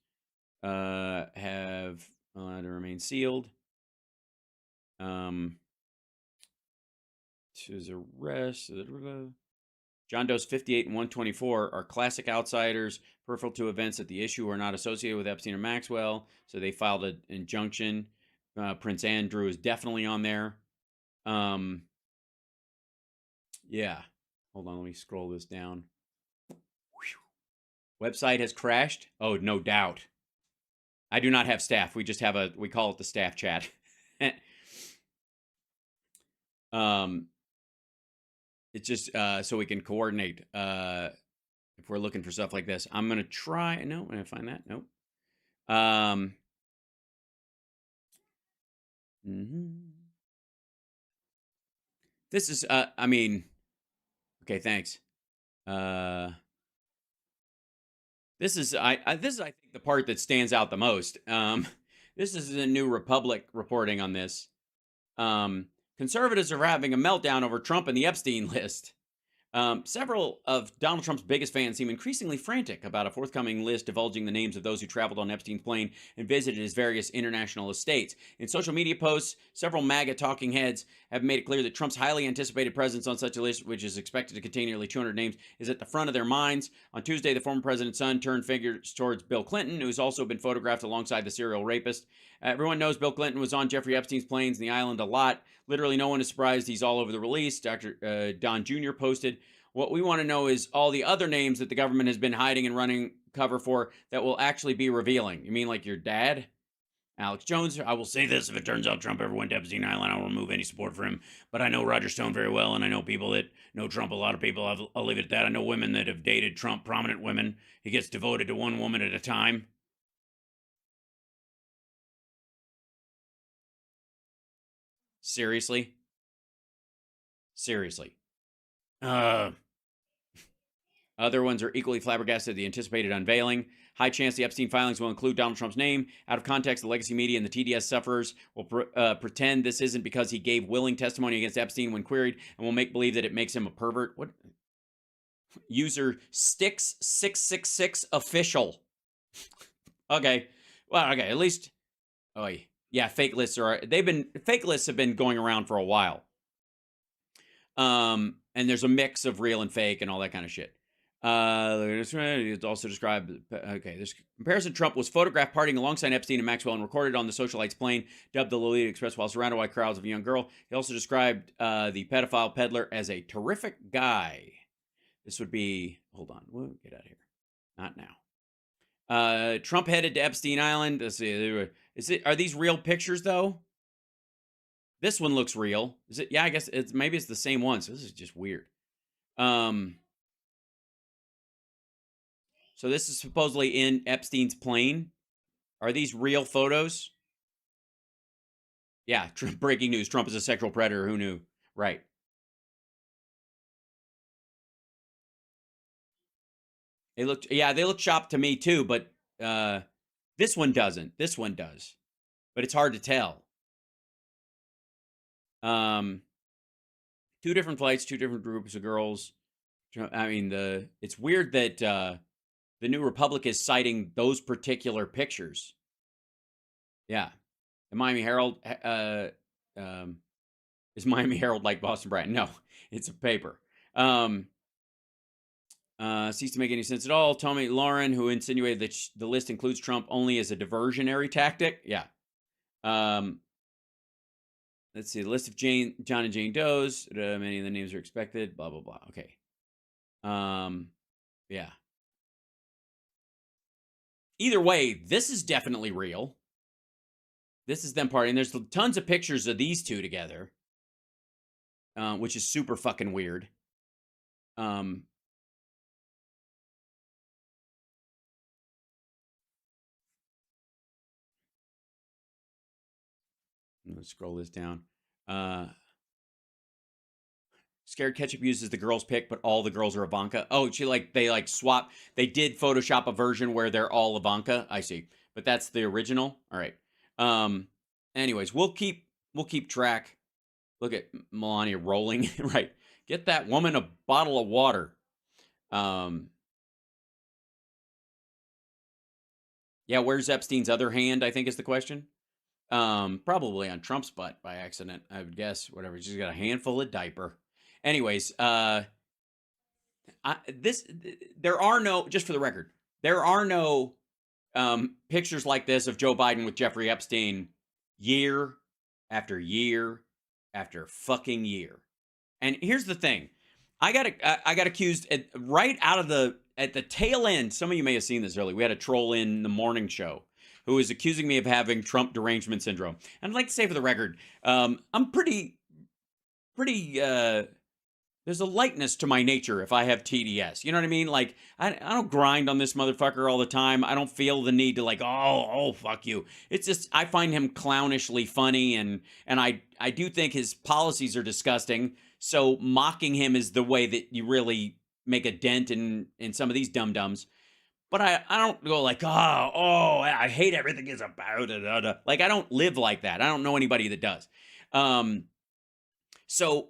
have allowed to remain sealed. To his arrest. John Doe's 58 and 124 are classic outsiders, peripheral to events at the issue, are not associated with Epstein or Maxwell, so they filed an injunction. Prince Andrew is definitely on there. Yeah. Hold on, let me scroll this down. Whew. Website has crashed? Oh, no doubt. I do not have staff. We just have we call it the staff chat. It's just so we can coordinate if we're looking for stuff like this. I'm gonna try. No, I'm gonna find that. Nope. This is I mean, okay, thanks. This is I think the part that stands out the most. This is the New Republic reporting on this. Conservatives are having a meltdown over Trump and the Epstein list. Several of Donald Trump's biggest fans seem increasingly frantic about a forthcoming list divulging the names of those who traveled on Epstein's plane and visited his various international estates. In social media posts, several MAGA talking heads have made it clear that Trump's highly anticipated presence on such a list, which is expected to contain nearly 200 names, is at the front of their minds. On Tuesday, the former president's son turned fingers towards Bill Clinton, who's also been photographed alongside the serial rapist. Everyone knows Bill Clinton was on Jeffrey Epstein's planes in the island a lot. Literally no one is surprised he's all over the release. Dr. Don Jr. posted, what we want to know is all the other names that the government has been hiding and running cover for that will actually be revealing. You mean like your dad? Alex Jones, I will say this, if it turns out Trump ever went to Epstein Island, I'll remove any support for him. But I know Roger Stone very well, and I know people that know Trump, a lot of people. I'll leave it at that. I know women that have dated Trump, prominent women. He gets devoted to one woman at a time. Seriously? Seriously. Other ones are equally flabbergasted at the anticipated unveiling. High chance the Epstein filings will include Donald Trump's name. Out of context, the legacy media and the TDS sufferers will pretend this isn't because he gave willing testimony against Epstein when queried, and will make believe that it makes him a pervert. What? User Stix666 official. Okay. Well, okay. At least. Oh, yeah. Fake lists fake lists have been going around for a while. And there's a mix of real and fake and all that kind of shit. It's also described, okay, this comparison, Trump was photographed partying alongside Epstein and Maxwell and recorded on the socialite's plane, dubbed the Lolita Express, while surrounded by crowds of a young girl. He also described the pedophile peddler as a terrific guy. This would be, hold on, we'll get out of here. Not now. Trump headed to Epstein Island. Let's see, are these real pictures though? This one looks real. Is it? Yeah, I guess maybe it's the same one. So this is just weird. So this is supposedly in Epstein's plane. Are these real photos? Yeah, breaking news. Trump is a sexual predator. Who knew? Right. They look shopped to me too, but this one doesn't. This one does. But it's hard to tell. 2 different flights, 2 different groups of girls. I mean, it's weird that the New Republic is citing those particular pictures. Yeah. The Miami Herald, is Miami Herald like Boston Brand? No, it's a paper. Cease to make any sense at all. Tommy Lauren, who insinuated that the list includes Trump only as a diversionary tactic. Yeah. Let's see. The list of John and Jane Does. Many of the names are expected. Blah, blah, blah. Okay. Yeah. Either way, this is definitely real. This is them partying. There's tons of pictures of these two together, which is super fucking weird. Let's scroll this down. Scared Ketchup uses the girls pick, but all the girls are Ivanka. Oh, they swap. They did Photoshop a version where they're all Ivanka. I see, but that's the original. All right. Anyways, we'll keep track. Look at Melania rolling. Right. Get that woman a bottle of water. Yeah, where's Epstein's other hand, I think is the question. Probably on Trump's butt by accident, I would guess. Whatever. She's got a handful of diaper. Anyways, there are no, just for the record, there are no pictures like this of Joe Biden with Jeffrey Epstein year after year after fucking year. And here's the thing. I got accused right out of at the tail end. Some of you may have seen this early. We had a troll in the morning show who is accusing me of having Trump derangement syndrome. And I'd like to say for the record, I'm pretty, there's a lightness to my nature if I have TDS. You know what I mean? Like, I don't grind on this motherfucker all the time. I don't feel the need to like, oh, fuck you. It's just, I find him clownishly funny, and I do think his policies are disgusting. So mocking him is the way that you really make a dent in some of these dum-dums. But I don't go like, I hate everything is about it. Like, I don't live like that. I don't know anybody that does. So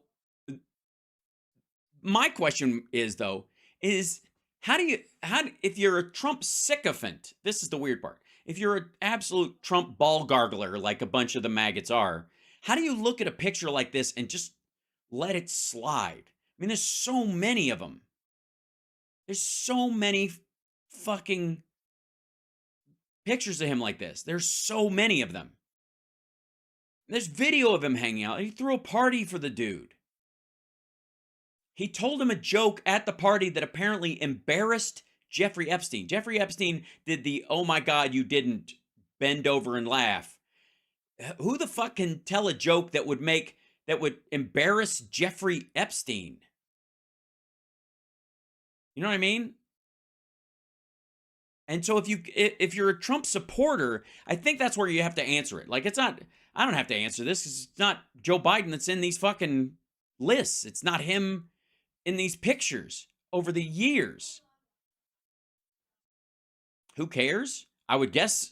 my question is, though, how if you're a Trump sycophant, this is the weird part. If you're an absolute Trump ball gargler, like a bunch of the maggots are, how do you look at a picture like this and just let it slide? I mean, there's so many of them. There's so many fucking pictures of him like this. There's so many of them. There's video of him hanging out. He threw a party for the dude. He told him a joke at the party that apparently embarrassed Jeffrey Epstein. Jeffrey Epstein did the, oh my God, you didn't bend over and laugh. Who the fuck can tell a joke that would embarrass Jeffrey Epstein? You know what I mean? And so if you're a Trump supporter, I think that's where you have to answer it. Like, I don't have to answer this. It's not Joe Biden that's in these fucking lists. It's not him in these pictures over the years. Who cares? I would guess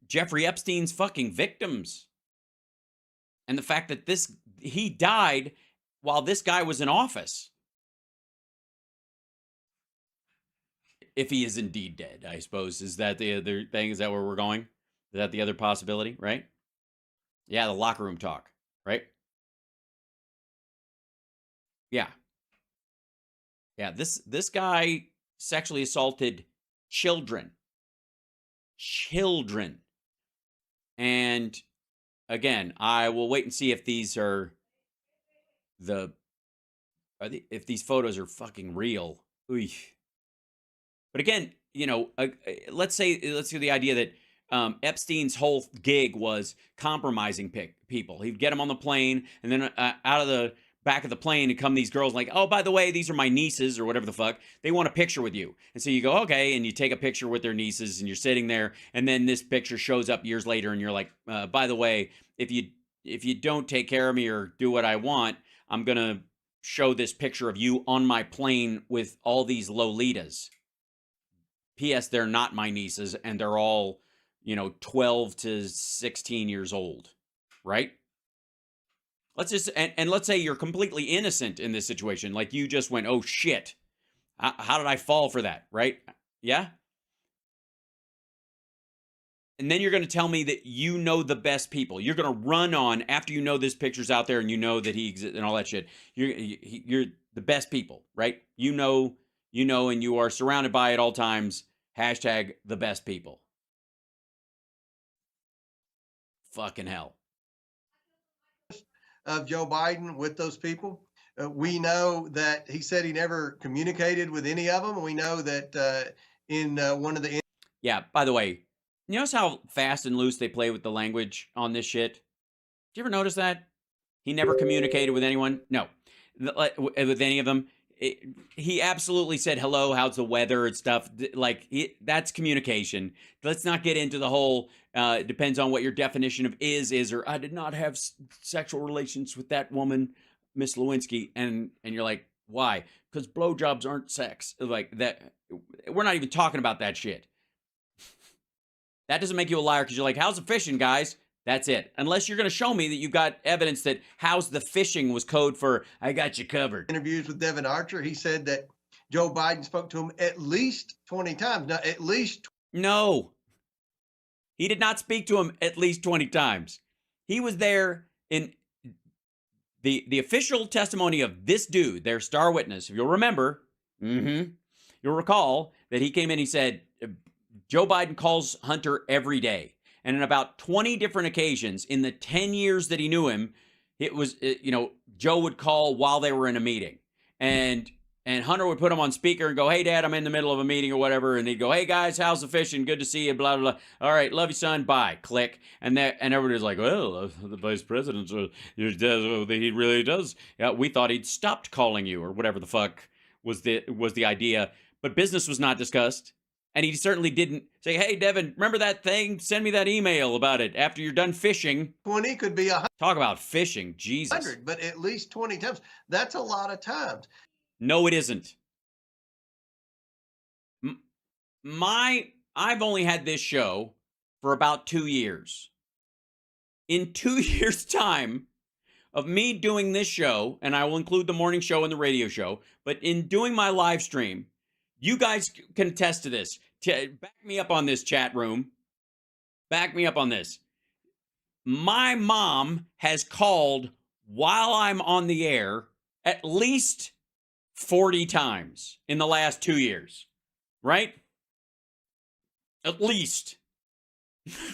Jeffrey Epstein's fucking victims. And the fact that he died while this guy was in office. If he is indeed dead, I suppose. Is that the other thing? Is that where we're going? Is that the other possibility, right? Yeah, the locker room talk, right? Yeah. Yeah, this guy sexually assaulted children. And again, I will wait and see if these if these photos are fucking real. Oy. But again, let's say the idea that Epstein's whole gig was compromising people. He'd get them on the plane, and then out of the back of the plane and come these girls like, oh, by the way, these are my nieces or whatever the fuck. They want a picture with you. And so you go, okay, and you take a picture with their nieces and you're sitting there, and then this picture shows up years later and you're like, by the way, if you don't take care of me or do what I want, I'm going to show this picture of you on my plane with all these Lolitas. P.S. They're not my nieces, and they're all, 12 to 16 years old, right? Let's just, and let's say you're completely innocent in this situation. Like you just went, oh shit, how did I fall for that, right? Yeah? And then you're going to tell me that you know the best people. You're going to run on, after you know this picture's out there and you know that he exists and all that shit, you're the best people, right? You know, and you are surrounded by at all times, hashtag the best people. Fucking hell. Of Joe Biden with those people. We know that he said he never communicated with any of them. We know that in one of the... Yeah, by the way, you notice how fast and loose they play with the language on this shit? Did you ever notice that? He never communicated with anyone? No. With any of them? He absolutely said, hello, how's the weather and stuff. Like, that's communication. Let's not get into the whole, it depends on what your definition of is, or I did not have sexual relations with that woman, Miss Lewinsky. And you're like, why? Because blowjobs aren't sex. Like, that, we're not even talking about that shit. That doesn't make you a liar because you're like, how's the fishing, guys? That's it. Unless you're going to show me that you've got evidence that how's the fishing was code for I got you covered. Interviews with Devin Archer, he said that Joe Biden spoke to him at least 20 times. Now, at least... No. He did not speak to him at least 20 times. He was there in the official testimony of this dude, their star witness. If you'll remember, you'll recall that he came in, he said, Joe Biden calls Hunter every day. And on about 20 different occasions in the 10 years that he knew him, it was, Joe would call while they were in a meeting. And Hunter would put him on speaker and go, hey, Dad, I'm in the middle of a meeting or whatever. And he'd go, hey, guys, how's the fishing? Good to see you, blah, blah, blah. All right, love you, son. Bye. Click. And everybody's like, well, the vice president, he really does. Yeah, we thought he'd stopped calling you or whatever the fuck was the idea. But business was not discussed. And he certainly didn't say, hey, Devin, remember that thing? Send me that email about it after you're done fishing. 20 could be 100. Talk about fishing, Jesus. But at least 20 times. That's a lot of times. No, it isn't. I've only had this show for about 2 years. In 2 years' time of me doing this show, and I will include the morning show and the radio show, but in doing my live stream, you guys can attest to this. Back me up on this, chat room. Back me up on this. My mom has called while I'm on the air at least 40 times in the last 2 years. Right? At least.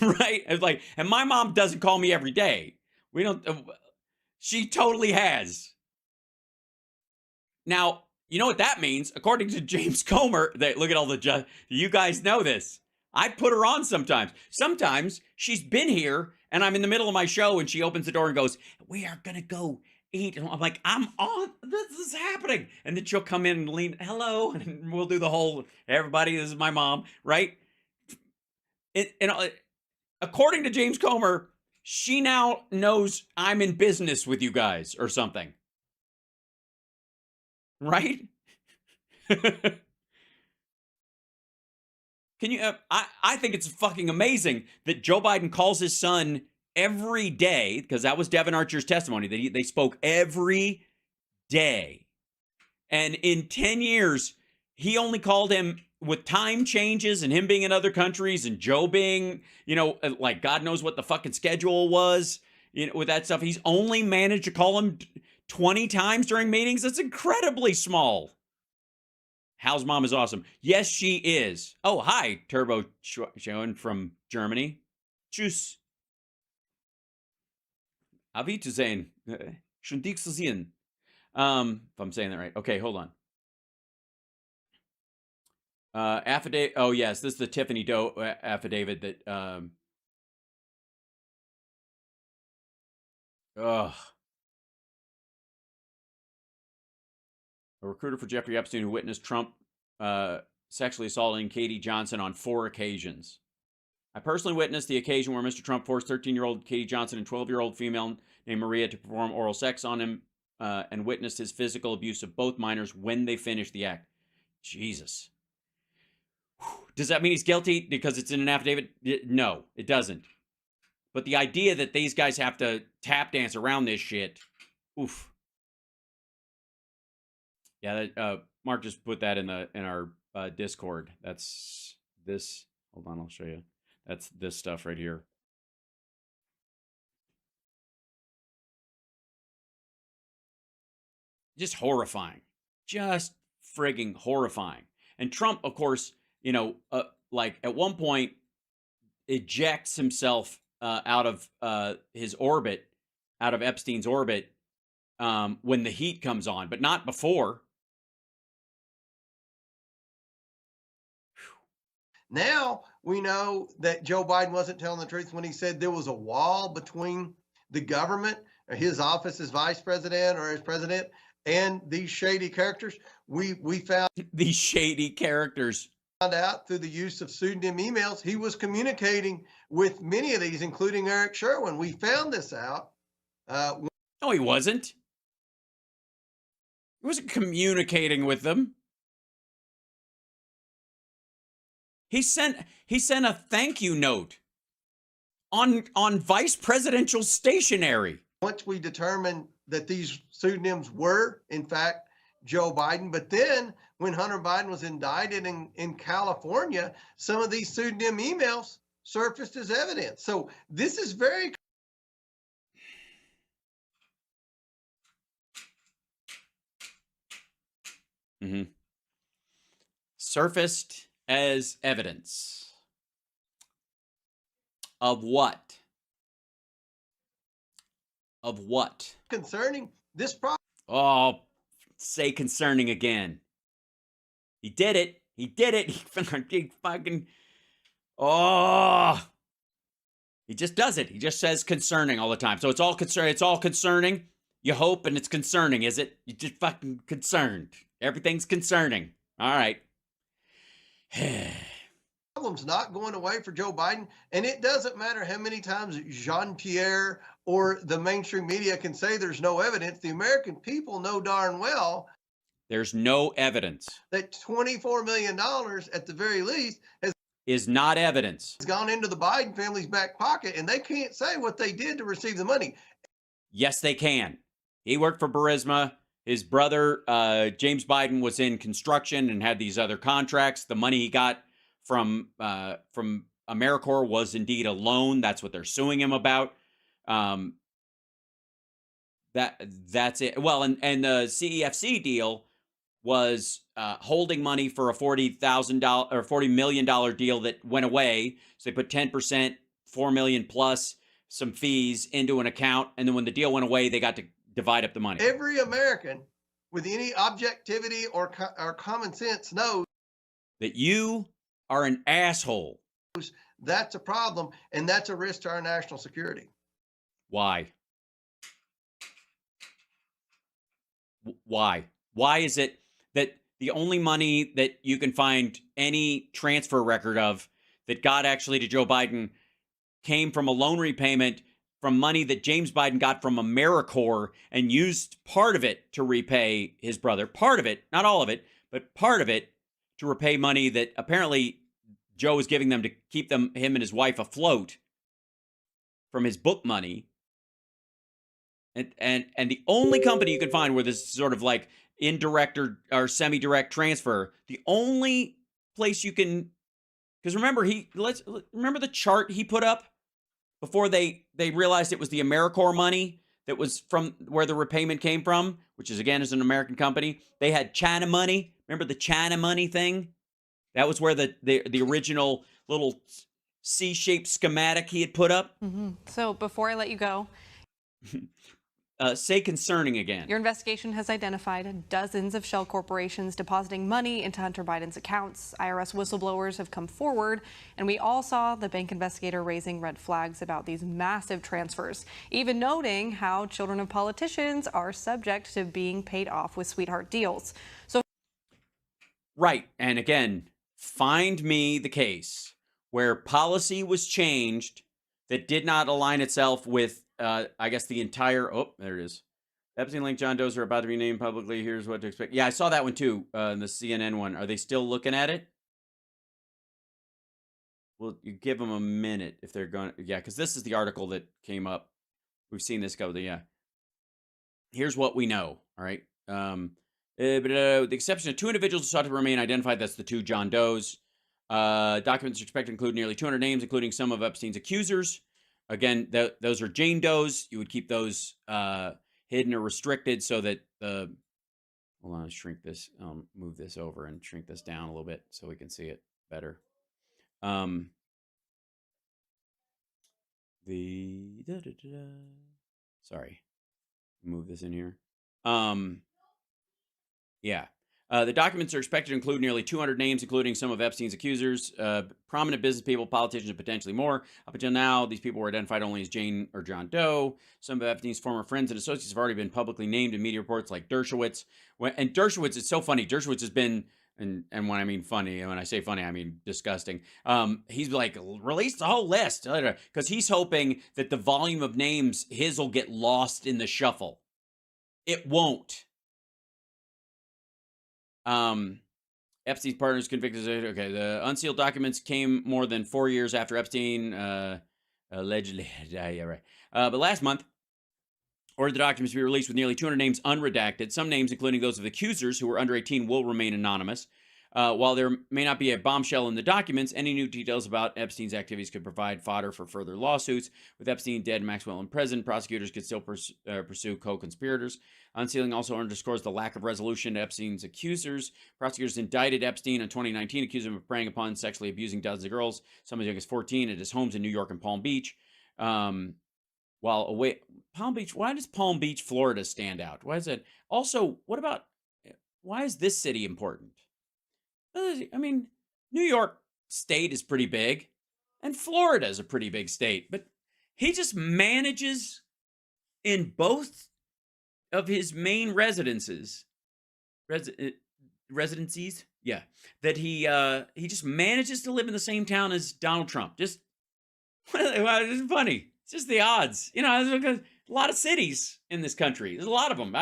Right? It's like, and my mom doesn't call me every day. She totally has. Now, you know what that means? According to James Comer, look at you guys know this. I put her on sometimes. Sometimes she's been here and I'm in the middle of my show and she opens the door and goes, we are going to go eat. And I'm like, I'm on, this is happening. And then she'll come in and lean, hello. And we'll do the whole, everybody, this is my mom, right? According to James Comer, she now knows I'm in business with you guys or something. Right? Can you, I think it's fucking amazing that Joe Biden calls his son every day, because that was Devin Archer's testimony, that they spoke every day. And in 10 years, he only called him with time changes and him being in other countries and Joe being, like God knows what the fucking schedule was, with that stuff. He's only managed to call him 20 times during meetings. That's incredibly small. Hal's mom is awesome. Yes, she is. Oh, hi, Turbo Schoen from Germany. Tschüss. Auf Wiedersehen. Schön dich zu sehen. If I'm saying that right. Okay, hold on. Affidavit. Oh, yes, this is the Tiffany Doe affidavit that. a recruiter for Jeffrey Epstein who witnessed Trump sexually assaulting Katie Johnson on 4 occasions. I personally witnessed the occasion where Mr. Trump forced 13-year-old Katie Johnson and 12-year-old female named Maria to perform oral sex on him and witnessed his physical abuse of both minors when they finished the act. Jesus. Does that mean he's guilty because it's in an affidavit? No, it doesn't. But the idea that these guys have to tap dance around this shit, oof. Yeah, Mark just put that in our Discord. That's this. Hold on, I'll show you. That's this stuff right here. Just horrifying. Just frigging horrifying. And Trump, of course, you know, like at one point ejects himself out of his orbit, out of Epstein's orbit, when the heat comes on, but not before. Now we know that Joe Biden wasn't telling the truth when he said there was a wall between the government, or his office as vice president or as president, and these shady characters. We found these shady characters out through the use of pseudonym emails. He was communicating with many of these, including Eric Sherwin. We found this out. No, he wasn't. He wasn't communicating with them. He sent a thank you note on vice presidential stationery. Once we determined that these pseudonyms were, in fact, Joe Biden, but then when Hunter Biden was indicted in California, some of these pseudonym emails surfaced as evidence. So this is very... Surfaced as evidence of what? Of what? Concerning this problem. Oh, say concerning again. He did it. He did it. He fucking. Oh. He just does it. He just says concerning all the time. So it's all concern. It's all concerning. You hope, and it's concerning, is it? You're just fucking concerned. Everything's concerning. All right. Problem's not going away for Joe Biden, and it doesn't matter how many times Jean-Pierre or the mainstream media can say there's no evidence. The American people know darn well there's no evidence that $24 million at the very least is not evidence. Has gone into the Biden family's back pocket, and they can't say what they did to receive the money. Yes, they can. He worked for Burisma. His brother, James Biden, was in construction and had these other contracts. The money he got from AmeriCorps was indeed a loan. That's what they're suing him about. That's it. Well, and the CEFC deal was holding money for a $40 million deal that went away. So they put 10%, $4 million plus some fees into an account, and then when the deal went away, they got to divide up the money. Every American with any objectivity or common sense knows that you are an asshole. That's a problem, and that's a risk to our national security. Why? Why? Why is it that the only money that you can find any transfer record of that got actually to Joe Biden came from a loan repayment from money that James Biden got from AmeriCorps and used part of it to repay his brother? Part of it, not all of it, but part of it to repay money that apparently Joe was giving them to keep him and his wife afloat from his book money. And the only company you can find where this sort of like indirect or semi-direct transfer, the only place you can, because remember remember the chart he put up before they realized it was the AmeriCorps money that was from where the repayment came from, which is again is an American company. They had China money. Remember the China money thing? That was where the original little C-shaped schematic he had put up. So before I let you go. Say concerning again. Your investigation has identified dozens of shell corporations depositing money into Hunter Biden's accounts. IRS whistleblowers have come forward, and we all saw the bank investigator raising red flags about these massive transfers, even noting how children of politicians are subject to being paid off with sweetheart deals. So, right, and again, find me the case where policy was changed that did not align itself with, I guess, the entire, oh, there it is. Epstein linked John Doe's are about to be named publicly. Here's what to expect. Yeah, I saw that one too, the CNN one. Are they still looking at it? Well, you give them a minute if they're going to, yeah, because this is the article that came up. We've seen this go, yeah. Here's what we know, all right? The exception of 2 individuals sought to remain identified, that's the 2 John Does. Documents are expected to include nearly 200 names, including some of Epstein's accusers. Again, those are Jane Does. You would keep those hidden or restricted so that the... Hold on, shrink this. Move this over and shrink this down a little bit so we can see it better. Sorry. Move this in here. Yeah. The documents are expected to include nearly 200 names, including some of Epstein's accusers, prominent business people, politicians, and potentially more. Up until now, these people were identified only as Jane or John Doe. Some of Epstein's former friends and associates have already been publicly named in media reports like Dershowitz. And Dershowitz, it's so funny. Dershowitz has been, and when I mean funny, and when I say funny, I mean disgusting. He's like, release the whole list, because he's hoping that the volume of names, his will get lost in the shuffle. It won't. Epstein's partners convicted. Okay, the unsealed documents came more than 4 years after Epstein allegedly. Yeah, right. But last month, ordered the documents to be released with nearly 200 names unredacted. Some names, including those of accusers who were under 18, will remain anonymous. While there may not be a bombshell in the documents, any new details about Epstein's activities could provide fodder for further lawsuits. With Epstein dead and Maxwell in prison, prosecutors could still pursue co-conspirators. Unsealing also underscores the lack of resolution to Epstein's accusers. Prosecutors indicted Epstein in 2019, accused him of preying upon and sexually abusing dozens of girls, some as young as 14, at his homes in New York and Palm Beach. While away, Palm Beach, why does Palm Beach, Florida stand out? Why is it? Also, why is this city important? I mean, New York state is pretty big, and Florida is a pretty big state, but he just manages in both of his main residencies, yeah, that he just manages to live in the same town as Donald Trump. Just, it's funny. It's just the odds. You know, there's a lot of cities in this country. There's a lot of them.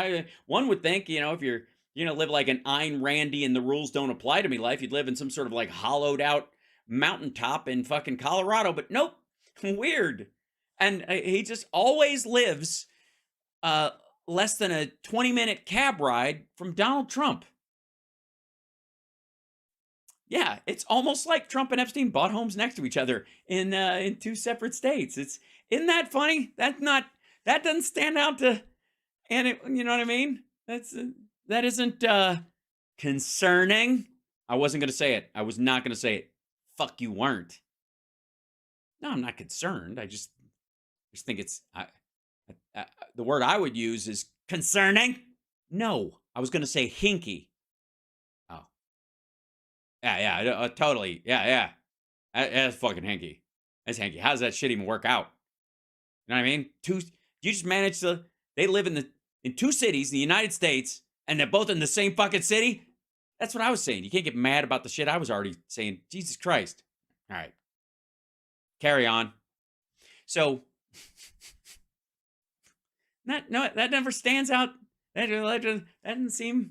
One would think, you know, if you're, live like an Ayn Randy and the rules don't apply to me life, you'd live in some sort of like hollowed out mountaintop in fucking Colorado, but nope, weird. And he just always lives less than a 20-minute cab ride from Donald Trump. Yeah, it's almost like Trump and Epstein bought homes next to each other in 2 separate states. Isn't that funny? That doesn't stand out to, and it, you know what I mean? That isn't concerning. I wasn't going to say it. I was not going to say it. Fuck, you weren't. No, I'm not concerned. I just think it's, the word I would use is concerning. No, I was going to say hinky. Oh. Yeah, totally. Yeah. That's fucking hinky. That's hinky. How does that shit even work out? You know what I mean? You just manage to, they live in 2 cities in the United States, and they're both in the same fucking city? That's what I was saying. You can't get mad about the shit I was already saying. Jesus Christ. All right. Carry on. So, that never stands out. That doesn't seem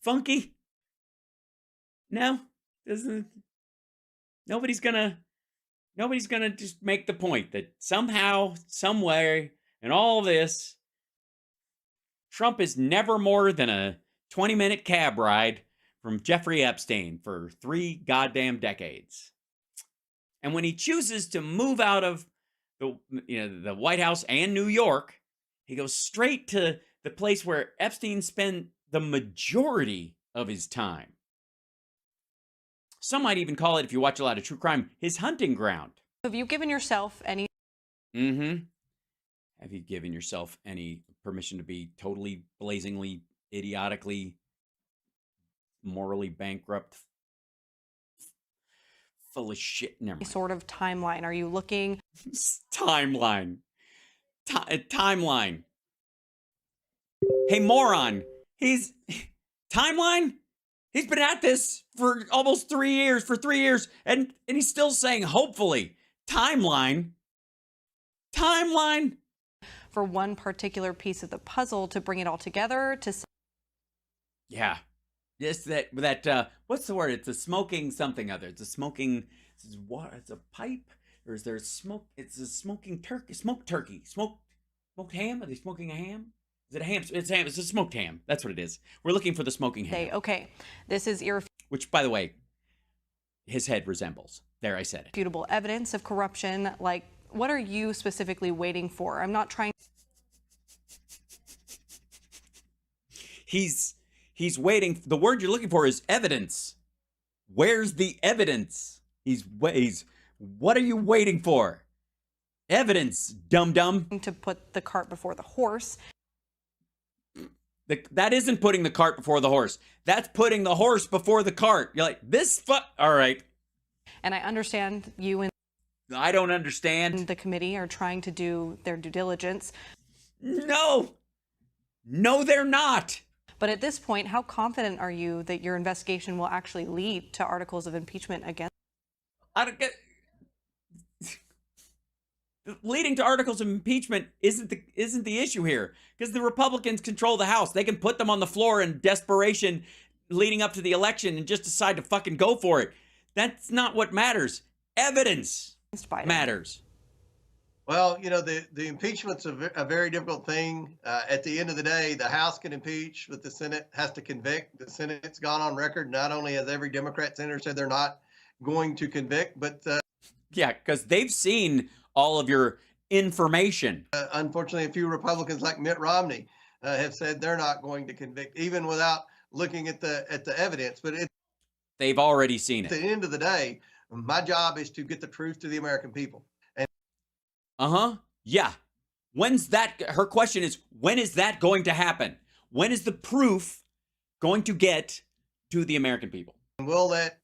funky. No. Nobody's gonna just make the point that somehow, somewhere, in all this, Trump is never more than a 20-minute cab ride from Jeffrey Epstein for 3 goddamn decades. And when he chooses to move out of the White House and New York, he goes straight to the place where Epstein spent the majority of his time. Some might even call it, if you watch a lot of true crime, his hunting ground. Have you given yourself any... Have you given yourself any permission to be totally, blazingly, idiotically, morally bankrupt, full of shit. Never mind. Sort of timeline? Are you looking? Timeline. Timeline. Hey, moron. Timeline? He's been at this for almost 3 years, and he's still saying, hopefully. Timeline? Timeline? For one particular piece of the puzzle to bring it all together to... Yeah. Yes, that what's the word? It's a smoking something other. It's a smoking, it's a pipe? Or is there smoke? It's a smoking turkey, smoked ham? Are they smoking a ham? Is it a ham? It's ham. It's a smoked ham. That's what it is. We're looking for the smoking ham. Okay, this is Which, by the way, his head resembles. There, I said it. Irrefutable evidence of corruption. Like, what are you specifically waiting for? I'm not trying... He's waiting. The word you're looking for is evidence. Where's the evidence? What are you waiting for? Evidence, dum-dum. To put the cart before the horse. That isn't putting the cart before the horse. That's putting the horse before the cart. You're like, all right. And I understand you and I don't understand. The committee are trying to do their due diligence. No, they're not. But at this point, how confident are you that your investigation will actually lead to articles of impeachment against? I don't get. Leading to articles of impeachment isn't the issue here, because the Republicans control the House. They can put them on the floor in desperation leading up to the election and just decide to fucking go for it. That's not what matters. Evidence matters. Well, the impeachment's a very difficult thing. At the end of the day, the House can impeach, but the Senate has to convict. The Senate's gone on record. Not only has every Democrat senator said they're not going to convict, but yeah, because they've seen all of your information. Unfortunately, a few Republicans like Mitt Romney have said they're not going to convict, even without looking at the evidence. But they've already seen it. At the end of the day, my job is to get the truth to the American people. Yeah. When's that? Her question is, when is that going to happen? When is the proof going to get to the American people? And we'll let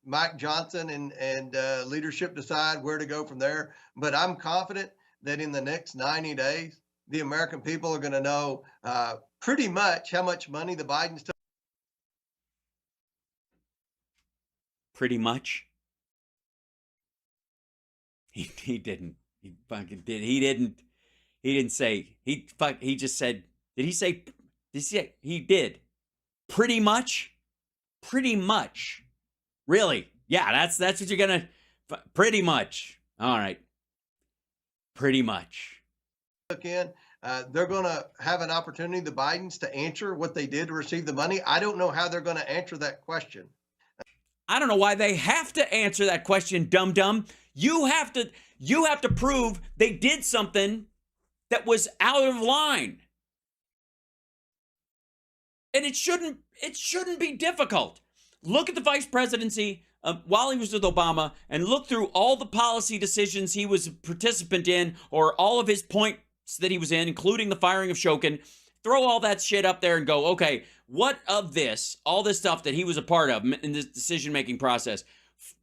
Mike Johnson and leadership decide where to go from there. But I'm confident that in the next 90 days, the American people are going to know pretty much how much money the Bidens took. Pretty much. He didn't. He fucking did. He didn't say. He just said. Did he say? He did. Pretty much. Pretty much. Really? Yeah. That's what you're gonna. Pretty much. All right. Pretty much. They're going to have an opportunity, the Bidens, to answer what they did to receive the money. I don't know how they're going to answer that question. I don't know why they have to answer that question, dum-dum. You have to prove they did something that was out of line. And it shouldn't be difficult. Look at the vice presidency while he was with Obama and look through all the policy decisions he was a participant in, or all of his points that he was in, including the firing of Shokin. Throw all that shit up there and go, okay, what of this, all this stuff that he was a part of in this decision-making process,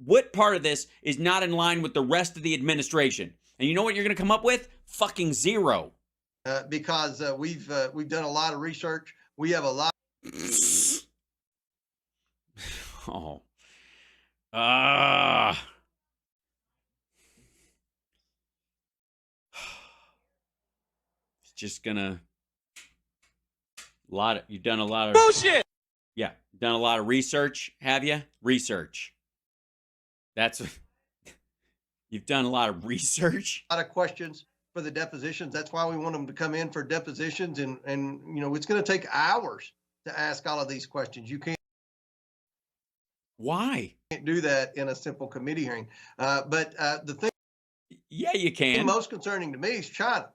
what part of this is not in line with the rest of the administration? And you know what you're going to come up with? Fucking zero. Because we've done a lot of research. We have a lot. Oh. It's just gonna. You've done a lot of bullshit. Yeah, done a lot of research, have you? Research. You've done a lot of research. A lot of questions for the depositions. That's why we want them to come in for depositions, and it's going to take hours to ask all of these questions. You can't. Why? Can't do that in a simple committee hearing. But the thing. Yeah, you can. Most concerning to me is China.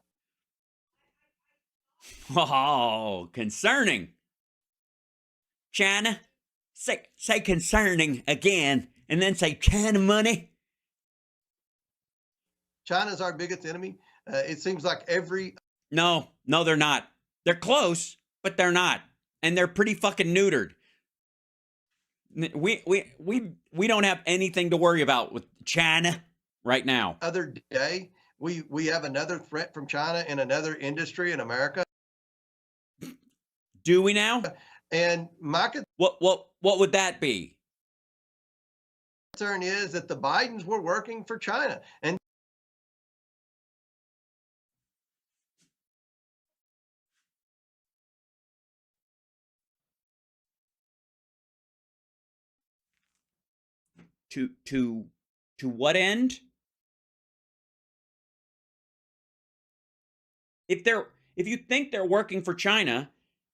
Oh, concerning. China. Say concerning again, and then say China money. China's our biggest enemy. It seems like every. No, they're not. They're close, but they're not. And they're pretty fucking neutered. We don't have anything to worry about with China right now. Other day, we have another threat from China in another industry in America. Do we now? And my what would that be? concern is that the Bidens were working for China, and To what end? If you think they're working for China,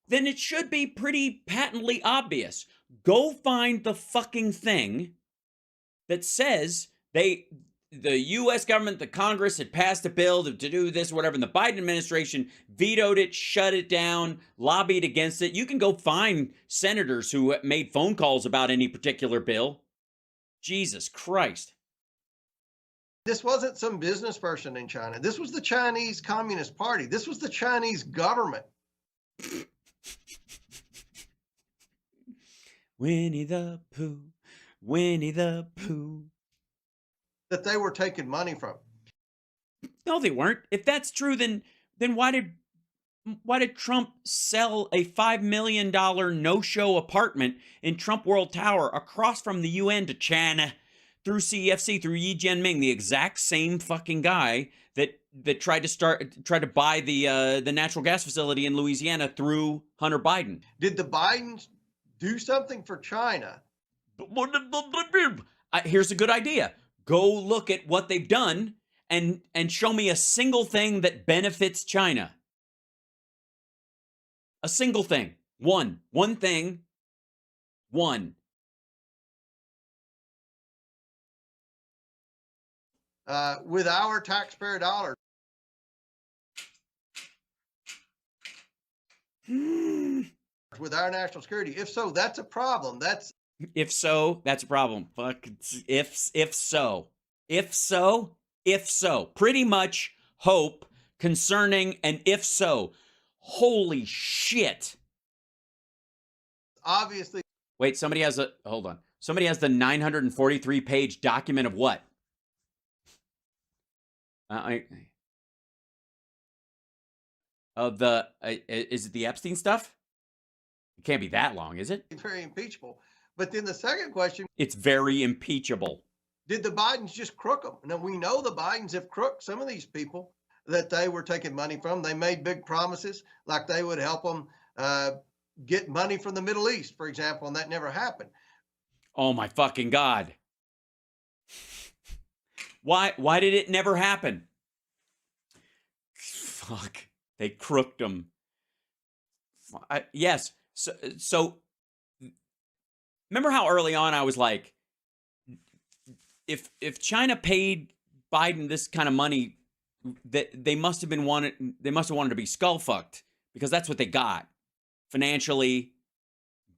then it should be pretty patently obvious. Go find the fucking thing that says the U.S. government, the Congress had passed a bill to do this, whatever, and the Biden administration vetoed it, shut it down, lobbied against it. You can go find senators who made phone calls about any particular bill. Jesus Christ. this wasn't some business person in China. This was the Chinese Communist Party. This was the Chinese government. Winnie the Pooh, Winnie the Pooh. That they were taking money from. No, they weren't. If that's true, then why did Trump sell a $5 million no-show apartment in Trump World Tower across from the UN to China through CEFC, through Yi Jianming, the exact same fucking guy that tried to buy the natural gas facility in Louisiana through Hunter Biden? Did the Bidens do something for China? Here's a good idea. Go look at what they've done and show me a single thing that benefits China. A single thing. One thing. One. With our taxpayer dollars. With our national security. If so, that's a problem. If so, that's a problem. Fuck. If so. Pretty much hope concerning an if so. Holy shit. Obviously. Wait, hold on. Somebody has the 943 page document of what? Is it the Epstein stuff? It can't be that long, is it? Very impeachable. But then the second question. It's very impeachable. Did the Bidens just crook them? Now, we know the Bidens have crooked some of these people that they were taking money from. They made big promises like they would help them get money from the Middle East, for example, and that never happened. Oh, my fucking God. Why did it never happen? Fuck. They crooked them. Yes. So remember how early on I was like, if China paid Biden this kind of money, that they must have wanted to be skull fucked, because that's what they got financially,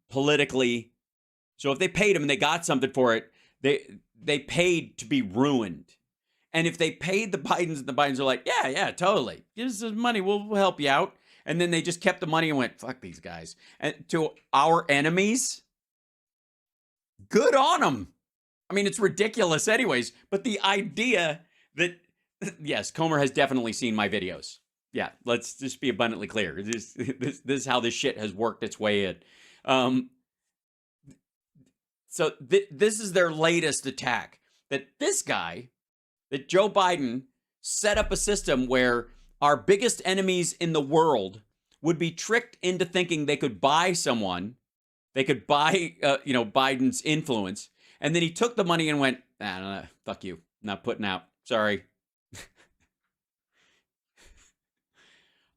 politically. So if they paid him and they got something for it, they paid to be ruined. And if they paid the Bidens, and the Bidens are like, yeah, totally, give us some money, we'll help you out. And then they just kept the money and went, fuck these guys. And to our enemies, good on them. I mean, it's ridiculous anyways, but the idea that, yes, Comer has definitely seen my videos. Yeah, let's just be abundantly clear. This is how this shit has worked its way in. So this is their latest attack. That Joe Biden set up a system where our biggest enemies in the world would be tricked into thinking they could buy someone. They could buy, Biden's influence. And then he took the money and went, fuck you, not putting out. Sorry.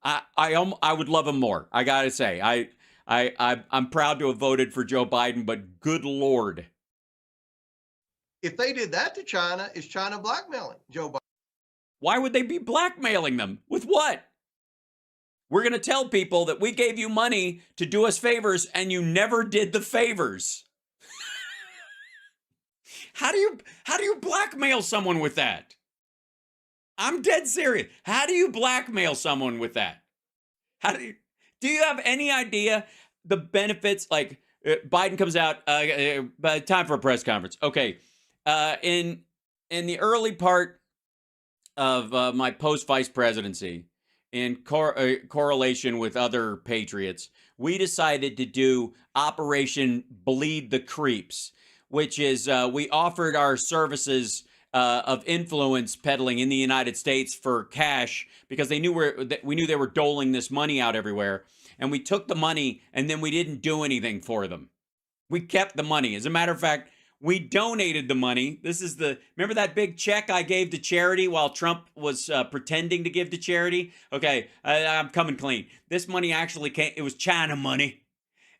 I would love him more. I gotta say, I'm proud to have voted for Joe Biden, but good Lord. If they did that to China, is China blackmailing Joe Biden? Why would they be blackmailing them? With what? We're going to tell people that we gave you money to do us favors and you never did the favors. How do you blackmail someone with that? I'm dead serious. How do you blackmail someone with that? Do you have any idea the benefits? Like Biden comes out, time for a press conference. Okay. In the early part of my post vice presidency, in correlation with other patriots, we decided to do Operation Bleed the Creeps, which is we offered our services of influence peddling in the United States for cash because we knew they were doling this money out everywhere, and we took the money and then we didn't do anything for them. We kept the money. As a matter of fact, we donated the money. Remember that big check I gave to charity while Trump was pretending to give to charity? Okay, I'm coming clean. This money actually it was China money.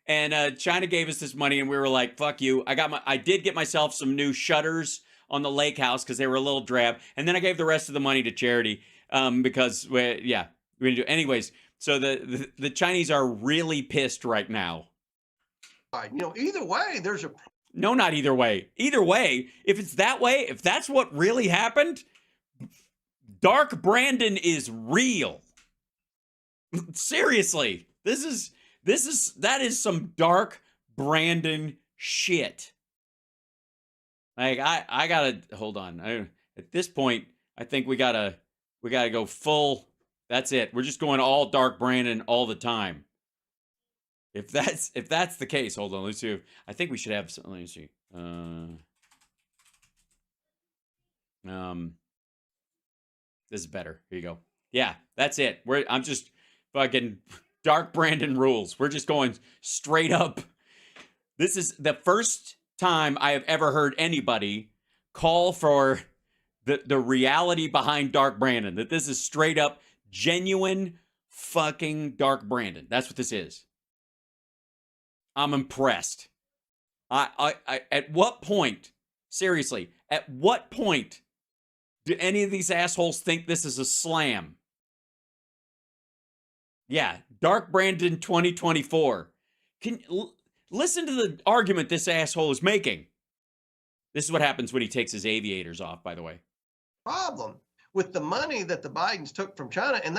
And China gave us this money and we were like, fuck you. I did get myself some new shutters on the lake house because they were a little drab. And then I gave the rest of the money to charity because, we're going to do. Anyways, so the Chinese are really pissed right now. Either way, there's a... No, not either way. Either way, if it's that way, if that's what really happened, Dark Brandon is real. Seriously, that is some Dark Brandon shit. Like I gotta hold on. At this point, I think we gotta go full. That's it. We're just going all Dark Brandon all the time. If that's the case, hold on. Let's see. I think we should have some. Let me see. This is better. Here you go. Yeah, that's it. I'm just fucking Dark Brandon rules. We're just going straight up. This is the first time I have ever heard anybody call for the reality behind Dark Brandon. That this is straight up genuine fucking Dark Brandon. That's what this is. I'm impressed. I at what point, seriously, at what point do any of these assholes think this is a slam? Yeah, Dark Brandon 2024. Listen to the argument this asshole is making. This is what happens when he takes his aviators off, by the way. Problem with the money that the Bidens took from China, and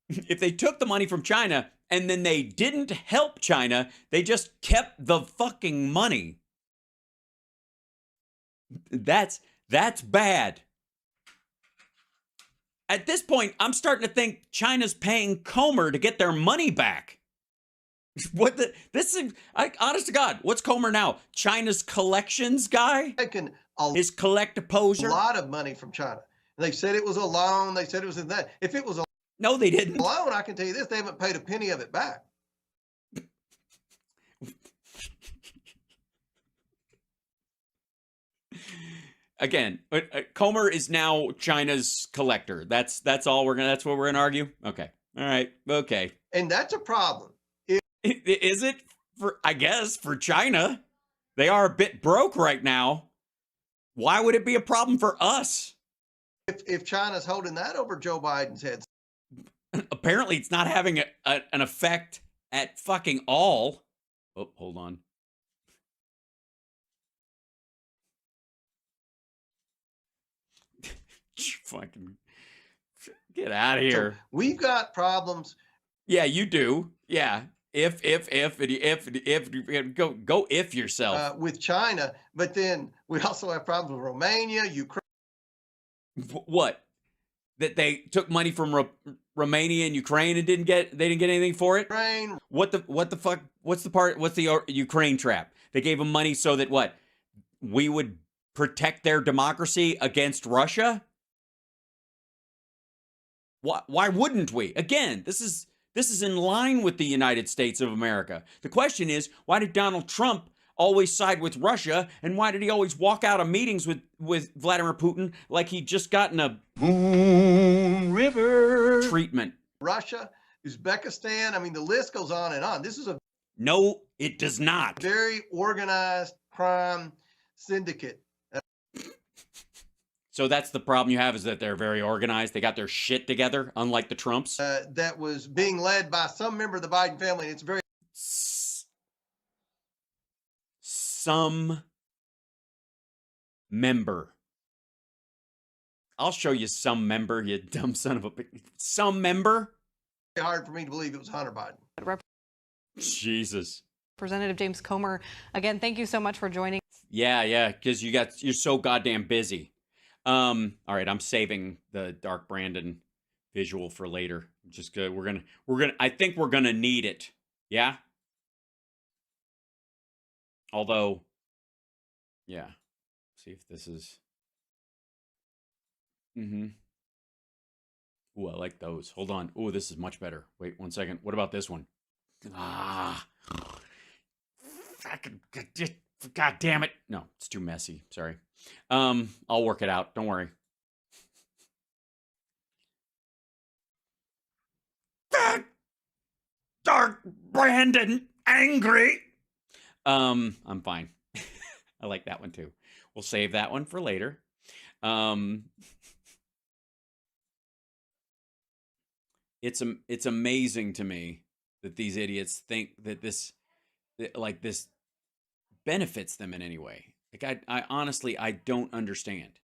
if they took the money from China and then they didn't help China, they just kept the fucking money. That's bad. At this point, I'm starting to think China's paying Comer to get their money back. Honest to God, what's Comer now? China's collections guy? His collect-a-poser? A lot of money from China. And they said it was a loan. They said it was in that. If it was a No, they didn't. loan, I can tell you this, they haven't paid a penny of it back. Again, Comer is now China's collector. That's what we're gonna argue? Okay. All right. Okay. And that's a problem. Is it I guess for China? They are a bit broke right now. Why would it be a problem for us? If China's holding that over Joe Biden's head. Apparently it's not having an effect at fucking all. Oh, hold on. Fucking get out of here. So we've got problems. Yeah, you do. Yeah. If go if yourself. With China, but then we also have problems with Romania, Ukraine. What? That they took money from Romania and Ukraine and they didn't get anything for it? Ukraine. What the fuck? What's the Ukraine trap? They gave them money so that what? We would protect their democracy against Russia? Why wouldn't we? Again, this is in line with the United States of America. The question is, why did Donald Trump always side with Russia, and why did he always walk out of meetings with Vladimir Putin like he'd just gotten a Moon River treatment? Russia, Uzbekistan, I mean, the list goes on and on. This is a... No, it does not. Very organized crime syndicate. So that's the problem you have, is that they're very organized. They got their shit together, unlike the Trumps. That was being led by some member of the Biden family. And it's very... Some member. I'll show you some member, you dumb son of a bitch. Some member? Hard for me to believe it was Hunter Biden. Jesus. Representative James Comer, again, thank you so much for joining. Yeah, because you're so goddamn busy. All right, I'm saving the Dark Brandon visual for later. Just good. I think we're gonna need it. Yeah. Although, yeah. See if this is. Ooh, I like those. Hold on. Ooh, this is much better. Wait 1 second. What about this one? God damn it. No, it's too messy. Sorry. I'll work it out. Don't worry. Dark Brandon angry. I'm fine. I like that one too. We'll save that one for later. It's amazing to me that these idiots think that this benefits them in any way. Like I honestly, I don't understand.